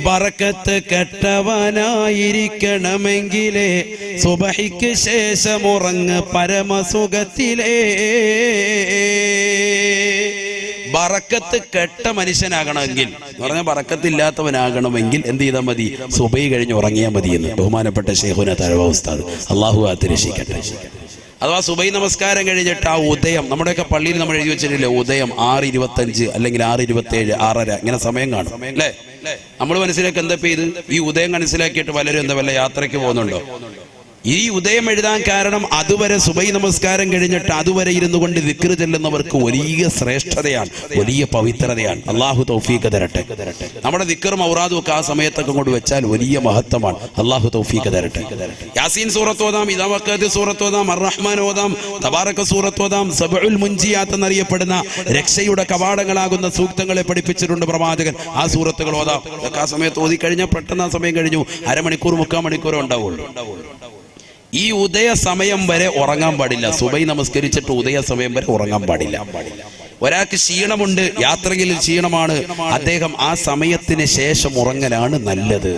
ബറക്കത്ത് കെട്ടവനായിരിക്കണമെങ്കിലേ സുബഹിക്ക് ശേഷം ഉറങ്ങ് പരമസുഖത്തിലേ. ബറക്കത്ത് കെട്ട മനുഷ്യനാകണമെങ്കിൽ എന്ന് പറഞ്ഞാൽ ബറക്കത്തില്ലാത്തവനാകണമെങ്കിൽ എന്ത് ചെയ്താൽ മതി? സുബഹി കഴിഞ്ഞ് ഉറങ്ങിയാൽ മതി എന്ന് ബഹുമാനപ്പെട്ട ശൈഖുന തഴവ ഉസ്താദ്, അള്ളാഹു കാത്തിരക്ഷിക്കട്ടെ. അഥവാ സുബഹി നമസ്കാരം കഴിഞ്ഞിട്ട് ആ ഉദയം, നമ്മുടെയൊക്കെ പള്ളിയിൽ നമ്മൾ എഴുതി വെച്ചിട്ടില്ലേ, ഉദയം 6:25 അല്ലെങ്കിൽ 6:27, 6:30 ഇങ്ങനെ സമയം കാണും അല്ലേ? നമ്മൾ മനസ്സിലാക്കി എന്താ ഇത്? ഈ ഉദയം മനസ്സിലാക്കിയിട്ട് പലരും എന്താ വല്ല യാത്രയ്ക്ക് പോകുന്നുണ്ടോ? ഈ ഉദയം എഴുതാൻ കാരണം അതുവരെ സുബഹി നമസ്കാരം കഴിഞ്ഞിട്ട് അതുവരെ ഇരുന്നു കൊണ്ട് ദിക്ർ ചെല്ലുന്നവർക്ക് വലിയ ശ്രേഷ്ഠതയാണ്, വലിയ പവിത്രതയാണ്. അള്ളാഹു തൗഫീഖ് തരട്ടെ. നമ്മുടെ ദിക്റും ഔറാദും ഒക്കെ ആ സമയത്തൊക്കെ കൊണ്ട് വെച്ചാൽ വലിയ മഹത്വമാണ്. അള്ളാഹു തൗഫീഖ് തരട്ടെ. യാസീൻ സൂറത്ത് ഓതാം, ഇദാ വഖഅത് സൂറത്ത് ഓതാം, അർ-റഹ്മാൻ ഓതാം, തബാറക സൂറത്ത് ഓതാം. സബഉൽ മുൻജിയാത്ത് എന്നറിയപ്പെടുന്ന രക്ഷയുടെ കവാടങ്ങളാകുന്ന സൂക്തങ്ങളെ പഠിപ്പിച്ചിട്ടുണ്ട് പ്രവാചകൻ. ആ സൂറത്തുകൾ ഓതാം. ആ സമയത്ത് ഓതി കഴിഞ്ഞാൽ പെട്ടെന്ന് ആ സമയം കഴിഞ്ഞു. അരമണിക്കൂർ 3/4 മണിക്കൂറേ ഉണ്ടാവുള്ളൂ. ഈ ഉദയ സമയം വരെ ഉറങ്ങാൻ പാടില്ല. സുബഹി നമസ്കരിച്ചിട്ട് ഉദയ സമയം വരെ ഉറങ്ങാൻ പാടില്ല. ഒരാൾക്ക് ക്ഷീണമുണ്ട്, യാത്രയിൽ ക്ഷീണമാണ്, അദ്ദേഹം ആ സമയത്തിന് ശേഷം ഉറങ്ങലാണ് നല്ലത്.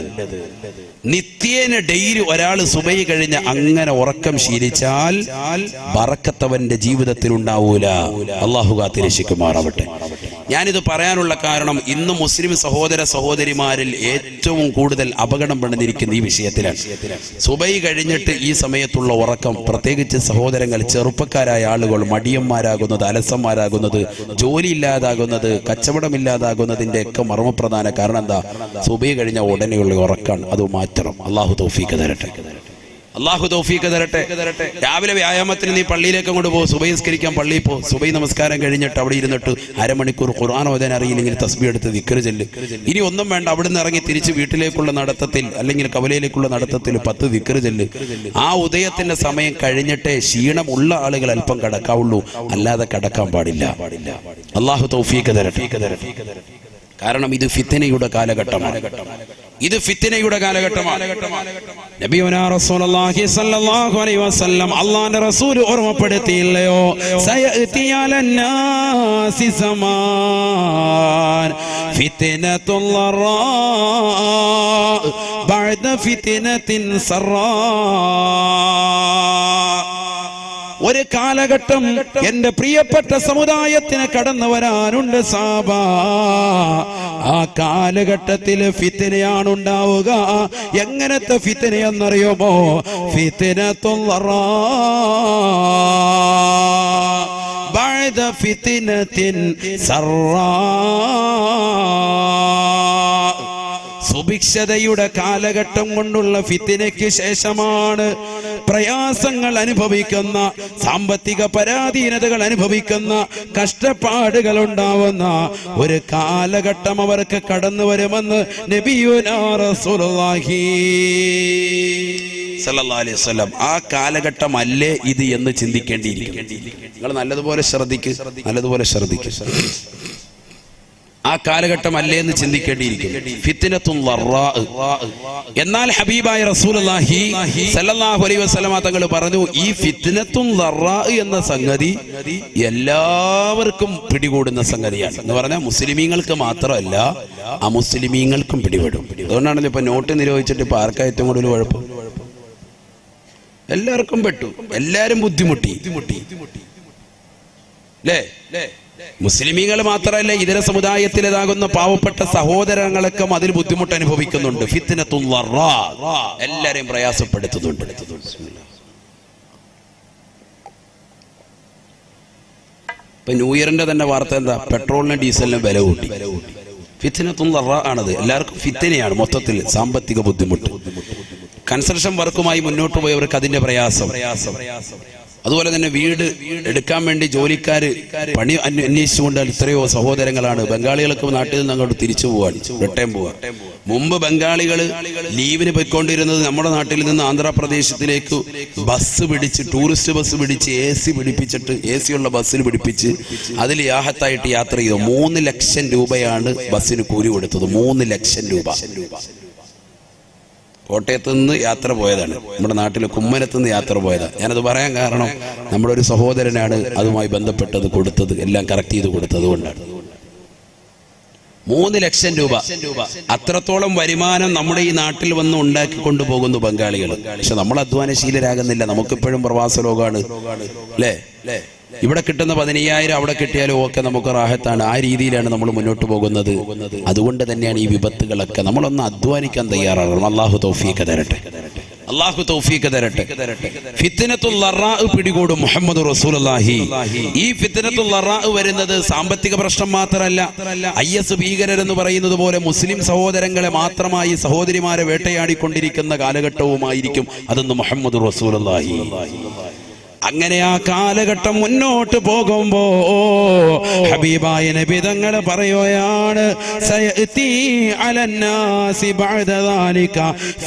നിത്യേന ഡെയിലി ഒരാൾ സുബഹി കഴിഞ്ഞ് അങ്ങനെ ഉറക്കം ശീലിച്ചാൽ ബറക്കത്തവന്റെ ജീവിതത്തിൽ ഉണ്ടാവൂല. അള്ളാഹു കാത്തിരക്ഷിക്കുമാറാവട്ടെ. ഞാനിത് പറയാനുള്ള കാരണം ഇന്ന് മുസ്ലിം സഹോദരിമാരിൽ ഏറ്റവും കൂടുതൽ അപകടം പെടുന്നിരിക്കുന്ന ഈ വിഷയത്തിലാണ്. സുബഹി കഴിഞ്ഞിട്ട് ഈ സമയത്തുള്ള ഉറക്കം, പ്രത്യേകിച്ച് സഹോദരങ്ങൾ, ചെറുപ്പക്കാരായ ആളുകൾ മടിയന്മാരാകുന്നത്, അലസന്മാരാകുന്നത്, ജോലി ഇല്ലാതാകുന്നത്, കച്ചവടമില്ലാതാകുന്നതിന്റെ ഒക്കെ മർമ്മപ്രധാന കാരണം എന്താ? സുബഹി കഴിഞ്ഞ ഉടനെയുള്ള ഉറക്കാണ്. അത് മാറ്റണം. അള്ളാഹു തൗഫീഖ് തരട്ടെ. അള്ളാഹു തൗഫീഖ് തരട്ടെ. രാവിലെ വ്യായാമത്തിന് നീ പള്ളിയിലേക്ക് അങ്ങോട്ട് പോകും, സുബഹി നിസ്കരിക്കാൻ പള്ളിയിൽ പോ. സുബഹി നമസ്കാരം കഴിഞ്ഞിട്ട് അവിടെ ഇരുന്നിട്ട് അരമണിക്കൂർ ഖുർആൻ ഓതാൻ അറിയില്ലെങ്കിൽ തസ്ബീഹ് എടുത്ത് ദിക്ർ ചൊല്ല്. ഇനി ഒന്നും വേണ്ട, അവിടുന്ന് ഇറങ്ങി തിരിച്ച് വീട്ടിലേക്കുള്ള നടത്തത്തിൽ അല്ലെങ്കിൽ കവലയിലേക്കുള്ള നടത്തത്തിൽ 10 ദിക്ർ ചൊല്ല്. ആ ഉദയത്തിന്റെ സമയം കഴിഞ്ഞിട്ടേ ക്ഷീണമുള്ള ആളുകൾ അല്പം കടക്കാവുള്ളൂ, അല്ലാതെ കടക്കാൻ പാടില്ല. അള്ളാഹു തൗഫീഖ് തരട്ടെ. കാരണം ഇത് ഫിത്നയുടെ കാലഘട്ടമാണ്. ഇത് ഫിത്നയുടെ കാലഘട്ടമാണ്. നബിയുനാ റസൂലുള്ളാഹി സ്വല്ലല്ലാഹു അലൈഹി വസല്ലം അല്ലാഹുവിന്റെ റസൂൽ ഓർമ്മപ്പെടുത്തിയില്ലയോ? സയഅതി അലന്നാസി സമാൻ ഫിത്നത്തുൽ ലറാ ബഅദ ഫിത്നത്തിൻ സറാ. ഒരു കാലഘട്ടം എന്റെ പ്രിയപ്പെട്ട സമുദായത്തിന് കടന്നു വരാനുണ്ട് സാബ. ആ കാലഘട്ടത്തിൽ ഫിത്നയാണ് ഉണ്ടാവുക. എങ്ങനത്തെ ഫിത്നയെന്നറിയുമോ? ഫിത്നത്തുൽ ലറാ ബഅദ ഫിത്നത്തിൻ സറാ. സുഭിക്ഷതയുടെ കാലഘട്ടം കൊണ്ടുള്ള ഫിത്നയ്ക്ക് ശേഷമാണ് പ്രയാസങ്ങൾ അനുഭവിക്കുന്ന, സാമ്പത്തിക പരാധീനതകൾ അനുഭവിക്കുന്ന, കഷ്ടപ്പാടുകൾ ഉണ്ടാവുന്ന ഒരു കാലഘട്ടം അവർക്ക് കടന്നു വരുമെന്ന് നബിയുനാ റസൂലുള്ളാഹി സല്ലല്ലാഹു അലൈഹി വസല്ലം. ആ കാലഘട്ടം അല്ലേ ഇത് എന്ന് ചിന്തിക്കേണ്ടിയിരിക്കും. നിങ്ങൾ നല്ലതുപോലെ ശ്രദ്ധിക്കുക. ആ കാലഘട്ടം അല്ലേ എന്ന് ചിന്തിക്കേണ്ടിയിരിക്കും. ഫിത്നത്തുൽ ലറാ. എന്നാൽ ഹബീബായ റസൂലുള്ളാഹി സല്ലല്ലാഹു അലൈഹി വസല്ലമ തങ്ങൾ പറഞ്ഞു, ഈ ഫിത്നത്തുൽ ലറാ എന്ന സംഗതി എല്ലാവർക്കും പിടികൂടുന്ന സംഗതിയാണ്. എന്ന് പറഞ്ഞാൽ മുസ്ലിമീങ്ങൾക്ക് മാത്രമല്ല, അമുസ്ലിമീങ്ങൾക്കും പിടിപെടും. അതുകൊണ്ടാണല്ലോ ഇപ്പൊ നോട്ട് നിരോധിച്ചിട്ട് ഇപ്പൊ ആർക്കാ ഏറ്റവും കൂടുതൽ കുഴപ്പം? എല്ലാവർക്കും പെട്ടു, എല്ലാരും ബുദ്ധിമുട്ടി അല്ലേ? മുസ്ലിമീങ്ങൾ മാത്രമല്ല ഇതര സമുദായത്തിലേതാകുന്ന പാവപ്പെട്ട സഹോദരങ്ങളൊക്കെ അതിൽ ബുദ്ധിമുട്ട് അനുഭവിക്കുന്നുണ്ട്. ഫിത്നത്തുൽ ളറാ, എല്ലാരെയും പ്രയാസപ്പെടുത്തുന്നുണ്ട്. ഇപ്പൊ ന്യൂ ഇയറിന്റെ തന്നെ വാർത്ത എന്താ? പെട്രോളിനും ഡീസലിനും വില കൂട്ടി. ഫിത്നത്തുൽ ളറാ ആണത്. എല്ലാവർക്കും ഫിത്നയാണ് മൊത്തത്തിൽ. സാമ്പത്തിക ബുദ്ധിമുട്ട്, കൺസ്ട്രക്ഷൻ വർക്കുമായി മുന്നോട്ട് പോയവർക്ക് അതിന്റെ പ്രയാസം. അതുപോലെ തന്നെ വീട് എടുക്കാൻ വേണ്ടി ജോലിക്കാര് പണി അന്വേഷിച്ചുകൊണ്ട് എത്രയോ സഹോദരങ്ങളാണ്. ബംഗാളികളൊക്കെ നാട്ടിൽ നിന്ന് അങ്ങോട്ട് തിരിച്ചു പോവാൻ, റിട്ടേൺ പോവാൻ. മുമ്പ് ബംഗാളികൾ ലീവിന് പോയിക്കൊണ്ടിരുന്നത് നമ്മുടെ നാട്ടിൽ നിന്ന് ആന്ധ്രാപ്രദേശത്തിലേക്ക് ബസ് പിടിച്ച്, ടൂറിസ്റ്റ് ബസ് പിടിച്ച് AC പിടിപ്പിച്ചിട്ട്, AC ഉള്ള ബസ്സിൽ പിടിപ്പിച്ച് അതിൽ യാഹത്തായിട്ട് യാത്ര ചെയ്തു. 3 ലക്ഷം രൂപയാണ് ബസ്സിന് കൂലി കൊടുത്തത്. 3 ലക്ഷം രൂപ. കോട്ടയത്ത് നിന്ന് യാത്ര പോയതാണ്, നമ്മുടെ നാട്ടിലെ കുമ്മനത്ത് നിന്ന് യാത്ര പോയതാണ്. ഞാനത് പറയാൻ കാരണം നമ്മുടെ ഒരു സഹോദരനാണ് അതുമായി ബന്ധപ്പെട്ടത് കൊടുത്തത്, എല്ലാം കറക്റ്റ് ചെയ്ത് കൊടുത്തത് കൊണ്ടാണ്. 3 ലക്ഷം രൂപ, അത്രത്തോളം വരുമാനം നമ്മുടെ ഈ നാട്ടിൽ വന്ന് ഉണ്ടാക്കിക്കൊണ്ടു പോകുന്നു ബംഗാളികൾ. പക്ഷെ നമ്മൾ അധ്വാനശീലരാകുന്നില്ല. നമുക്കിപ്പോഴും പ്രവാസ ലോകമാണ് അല്ലേ? ഇവിടെ കിട്ടുന്ന 15,000 അവിടെ കിട്ടിയാലും ഒക്കെ നമുക്ക് റാഹത്താണ്. ആ രീതിയിലാണ് നമ്മൾ മുന്നോട്ട് പോകുന്നത്. അതുകൊണ്ട് തന്നെയാണ് ഈ വിപത്തുകളൊക്കെ. നമ്മളൊന്ന് അധ്വാനിക്കാൻ തയ്യാറാകണം. അള്ളാഹു തൗഫീഖ് തരട്ടെ, അള്ളാഹു തൗഫീഖ് തരട്ടെ. ഫിത്നത്തുൽ ളറാ പിടികൂടും മുഹമ്മദ് റസൂലുള്ളാഹി. ഈ ഫിത്നത്തുൽ ളറാ വരുന്നത് സാമ്പത്തിക പ്രശ്നം മാത്രമല്ല. IS ഭീകരരെന്ന് പറയുന്നത് പോലെ മുസ്ലിം സഹോദരങ്ങളെ മാത്രമായി, സഹോദരിമാരെ വേട്ടയാടിക്കൊണ്ടിരിക്കുന്ന കാലഘട്ടവുമായിരിക്കും അതെന്ന് മുഹമ്മദ് റസൂലുള്ളാഹി. അങ്ങനെ ആ കാലഘട്ടം മുന്നോട്ട് പോകുമ്പോ ഹബീബായ നബി തങ്ങൾ പറയുകയാണ്, സയഅതി അലന്നാസി ബഅദ ദാലിക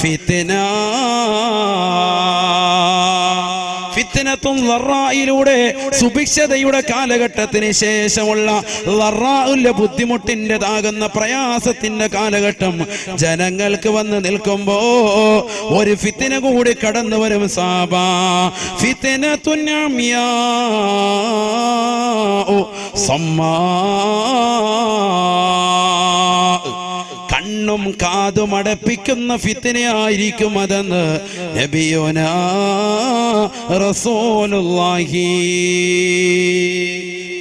ഫിത്ന. ഫിത്നത്തുൽ ളറായിലൂടെ സുഭിക്ഷതയുടെ കാലഘട്ടത്തിന് ശേഷമുള്ള ളറാഉൽ ബുദ്ധിമുട്ടിൻ്റെതാകുന്ന പ്രയാസത്തിന്റെ കാലഘട്ടം ജനങ്ങൾക്ക് വന്ന് നിൽക്കുമ്പോ ഒരു ഫിത്ന കൂടി കടന്നു വരും. സാബാ ഫിത്നത്തുൻ അമിയാ സമ്മാ, കണ്ണും കാതും അടപ്പിക്കുന്ന ഫിത്നയായിരിക്കും അതെന്ന് നബിയുനാ റസൂലുള്ളാഹി.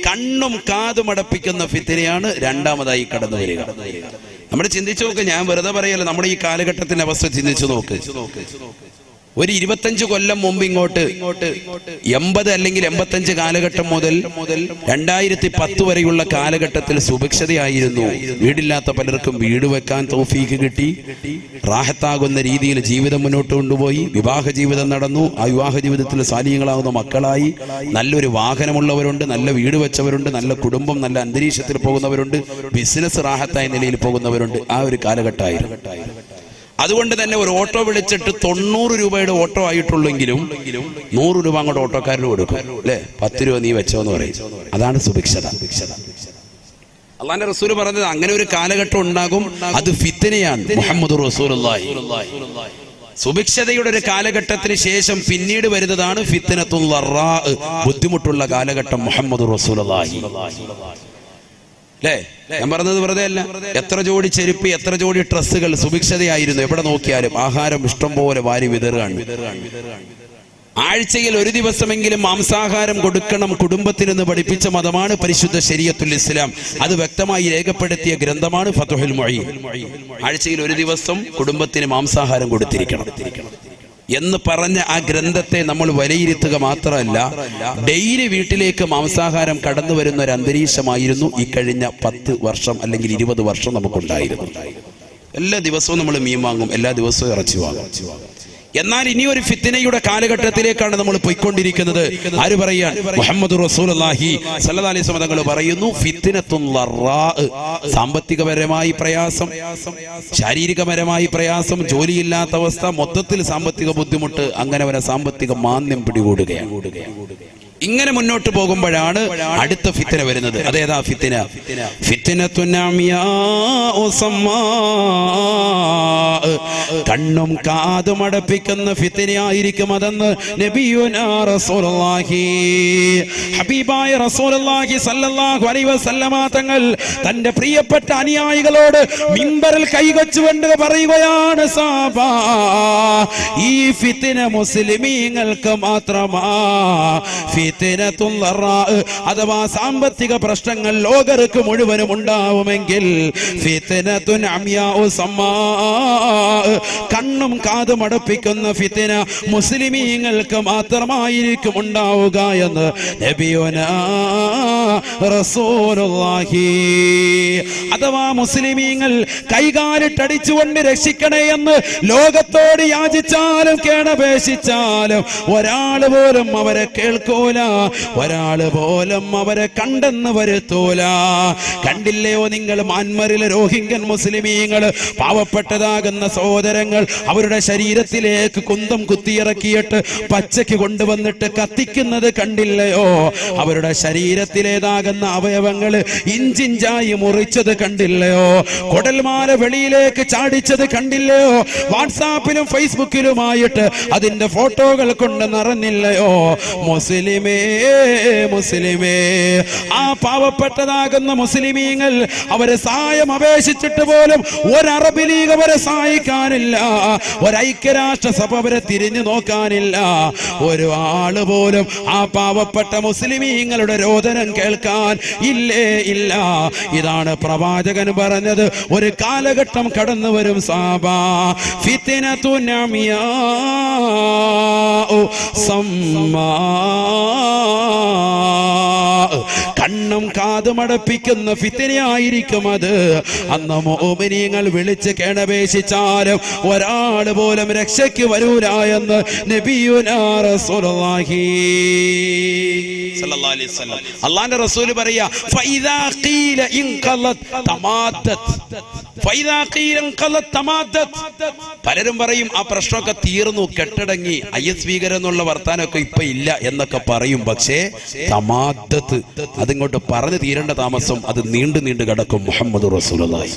കണ്ണും കാതും അടപ്പിക്കുന്ന ഫിത്നയാണ് രണ്ടാമതായി കടന്നു വരിക. നമ്മൾ ചിന്തിച്ചു നോക്ക്, ഞാൻ വെറുതെ പറയല്ല, നമ്മുടെ ഈ കാലഘട്ടത്തിന്റെ അവസ്ഥ ചിന്തിച്ചു നോക്ക്. ഒരു 25 കൊല്ലം മുമ്പ് ഇങ്ങോട്ട് 80 അല്ലെങ്കിൽ 85 കാലഘട്ടം മുതൽ 2010 വരെയുള്ള കാലഘട്ടത്തിൽ സുഭിക്ഷതയായിരുന്നു. വീടില്ലാത്ത പലർക്കും വീട് വെക്കാൻ തൗഫീഖ് കിട്ടി. റാഹത്താകുന്ന രീതിയിൽ ജീവിതം മുന്നോട്ട് കൊണ്ടുപോയി. വിവാഹ ജീവിതം നടന്നു. ആ വിവാഹ ജീവിതത്തിൽ സാലിഹ്യങ്ങളാകുന്ന മക്കളായി. നല്ലൊരു വാഹനമുള്ളവരുണ്ട്, നല്ല വീട് വെച്ചവരുണ്ട്, നല്ല കുടുംബം, നല്ല അന്തരീക്ഷത്തിൽ പോകുന്നവരുണ്ട്, ബിസിനസ് റാഹത്തായ നിലയിൽ പോകുന്നവരുണ്ട്. ആ ഒരു കാലഘട്ടമായിരുന്നു. അതുകൊണ്ട് തന്നെ ഒരു ഓട്ടോ വിളിച്ചിട്ട് 90 രൂപയുടെ ഓട്ടോ ആയിട്ടുള്ളെങ്കിലും 100 രൂപ അങ്ങോട്ട് ഓട്ടോക്കാരന് കൊടുക്കും അല്ലെ? 10 രൂപ നീ വെച്ചോന്ന് പറയും. അതാണ് സുഭിക്ഷത. അള്ളാന്റെ റസൂല് പറഞ്ഞത് അങ്ങനെ ഒരു കാലഘട്ടം ഉണ്ടാകും, അത് ഫിത്നയാണ്. മുഹമ്മദ് റസൂലുള്ളാഹി. സുഭിക്ഷതയുടെ ഒരു കാലഘട്ടത്തിന് ശേഷം പിന്നീട് വരുന്നതാണ് ഫിത്നത്തുൽ ളറാ, ബുദ്ധിമുട്ടുള്ള കാലഘട്ടം. മുഹമ്മദ് റസൂലുള്ളാഹി അല്ലേ? ഞാൻ പറഞ്ഞത് വെറുതെ അല്ല. എത്ര ജോഡി ചെരുപ്പ്, എത്ര ജോഡി ഡ്രസ്സുകൾ സുഭിക്ഷതയായിരുന്നു. എവിടെ നോക്കിയാലും ആഹാരം ഇഷ്ടം പോലെ വാരി വിതറുകയാണ്. ആഴ്ചയിൽ ഒരു ദിവസമെങ്കിലും മാംസാഹാരം കൊടുക്കണം കുടുംബത്തിനെന്ന് പഠിപ്പിച്ച മതമാണ് പരിശുദ്ധ ശരീഅത്തുൽ ഇസ്ലാം. അത് വ്യക്തമായി രേഖപ്പെടുത്തിയ ഗ്രന്ഥമാണ് ഫത്ഹുൽ മുഈൻ. ആഴ്ചയിൽ ഒരു ദിവസം കുടുംബത്തിന് മാംസാഹാരം കൊടുത്തിരിക്കണം എന്ന് പറഞ്ഞ ആ ഗ്രന്ഥത്തെ നമ്മൾ വിലയിരുത്തുക മാത്രമല്ല, ഡെയിലി വീട്ടിലേക്ക് മാംസാഹാരം കടന്നു വരുന്ന ഒരു അന്തരീക്ഷമായിരുന്നു ഈ കഴിഞ്ഞ 10 വർഷം അല്ലെങ്കിൽ 20 വർഷം നമുക്കുണ്ടായിരുന്നു. എല്ലാ ദിവസവും നമ്മൾ മീൻ വാങ്ങും, എല്ലാ ദിവസവും ഇറച്ചി വാങ്ങും. എന്നാൽ ഇനി ഒരു ഫിത്നയുടെ കാലഘട്ടത്തിലേക്കാണ് നമ്മൾ പോയിക്കൊണ്ടിരിക്കുന്നത്. ആര് പറയാൻ? മുഹമ്മദ് റസൂലുള്ളാഹി സ്വല്ലല്ലാഹി അലൈഹി വസല്ലം തങ്ങൾ പറയുന്നു, ഫിത്നത്തുൽ ളറാ, സാമ്പത്തികപരമായി പ്രയാസം, ശാരീരികപരമായി പ്രയാസം, ജോലിയില്ലാത്ത അവസ്ഥ, മൊത്തത്തിൽ സാമ്പത്തിക ബുദ്ധിമുട്ട്, അങ്ങനെ വരെ സാമ്പത്തിക മാന്ദ്യം പിടികൂടുകയാണ്. ഇങ്ങനെ മുന്നോട്ട് പോകുമ്പോഴാണ് അടുത്ത ഫിത്ന വരുന്നത്. അതേതാ ഫിത്ന? ഫിത്നത്തുൻ അമിയാ സമ്മാ, കണ്ണും കാതും അടപ്പിക്കുന്ന ഫിത്നയായിരിക്കും അതെന്ന് നബിയുനാ റസൂലുള്ളാഹി. ഹബീബായ റസൂലുള്ളാഹി സ്വല്ലല്ലാഹു അലൈഹി വസല്ലമ തങ്ങൾ തന്റെ പ്രിയപ്പെട്ട അനുയായികളോട് മിമ്പറിൽ കൈവച്ചുകൊണ്ട് പറയുകയാണ്, സാബാ, ഈ ഫിത്ന മുസ്ലിമീങ്ങൾക്ക് മാത്രമാ. ഫിത്നത്തുൽ ളറാ അഥവാ സാമ്പത്തിക പ്രശ്നങ്ങൾ ലോകർക്ക് മുഴുവനും ഉണ്ടാവുമെങ്കിൽ ഫിത്നത്തുൻ അംയാഉ സമ്മാ കണ്ണും കാതും അടപ്പിക്കുന്ന ഫിത്ന മുസ്ലിമീങ്ങൾക്ക് മാത്രമായിരിക്കും ഉണ്ടാവുക എന്ന് നബിയുനാ റസൂലുള്ളാഹി. അഥവാ മുസ്ലിമീങ്ങൾ കൈകാലിട്ടടിച്ചുകൊണ്ട് രക്ഷിക്കണേ എന്ന് ലോകത്തോട് യാചിച്ചാലും കേണപേക്ഷിച്ചാലും ഒരാള് പോലും അവരെ കേൾക്കൂല, ഒരാള് പോലും അവരെ കണ്ടെന്ന് വരുത്തൂല. കണ്ടില്ലയോ നിങ്ങൾ മ്യാൻമറിലെ റോഹിംഗ്യൻ മുസ്ലിമീങ്ങൾ, പാവപ്പെട്ടതാകുന്ന സഹോദരങ്ങൾ അവരുടെ ശരീരത്തിലേക്ക് കുന്തം കുത്തിയിറക്കിയിട്ട് പച്ചയ്ക്ക് കൊണ്ടുവന്നിട്ട് കത്തിക്കുന്നത് കണ്ടില്ലയോ? അവരുടെ ശരീരത്തിലേതാകുന്ന അവയവങ്ങൾ ഇഞ്ചിഞ്ചായി മുറിച്ചത് കണ്ടില്ലയോ? കുടൽമാല വെളിയിലേക്ക് ചാടിച്ചത് കണ്ടില്ലയോ? വാട്സാപ്പിലും ഫേസ്ബുക്കിലുമായിട്ട് അതിന്റെ ഫോട്ടോകൾ കൊണ്ട് നിറഞ്ഞില്ലയോ? മുസ്ലിമേ മുസ്ലിമേ, ആ പാവപ്പെട്ടതാകുന്ന മുസ്ലിമീങ്ങൾ അവരെ സഹായം അപേക്ഷിച്ചിട്ട് പോലും ഒരറബ് ലീഗ് അവരെ സഹായിക്കാനില്ല, ഒരൈക്യരാഷ്ട്ര സഭ അവരെ തിരിഞ്ഞു നോക്കാനില്ല, ഒരു ആള് പോലും ആ പാവപ്പെട്ട മുസ്ലിമീങ്ങളുടെ രോദനം കേൾക്കാൻ ഇല്ലേ ഇല്ല. ഇതാണ് പ്രവാചകൻ പറഞ്ഞത്. ഒരു കാലഘട്ടം കടന്നു വരും സാബാ, ഫിത്നത്തുൻ അംയാഉ സമ്മാ, കണ്ണും കാതും അടപ്പിക്കുന്ന ഫിത്നയായിരിക്കും അത്. അന്ന് മുഅ്മിനീങ്ങൾ വിളിച്ച് കേണപേക്ഷിച്ചാലും ഒരാൾ പോലും രക്ഷയ്ക്ക് വരൂല എന്ന് നബിയുനാ റസൂലുള്ളാഹി സ്വല്ലല്ലാഹു അലൈഹി വസല്ലം. അല്ലാഹുവിന്റെ റസൂൽ പറയാ, ഫൈദാ ഖീല ഇൻഖലത് തമാദത്, ഫൈദാ ഖീല ഇൻഖലത് തമാദത്. പലരും പറയും ആ പ്രശ്നമൊക്കെ തീർന്നു, കെട്ടടങ്ങി, IS ഭീകരെന്നുള്ള വർത്താനമൊക്കെ ഇപ്പൊ ഇല്ല എന്നൊക്കെ പറയും. പക്ഷേ തമാദത്ത് അതിങ്ങോട്ട് പറഞ്ഞു തീരേണ്ട താമസം അത് നീണ്ടു നീണ്ടു കിടക്കും. മുഹമ്മദ് റസൂലുള്ളാഹി.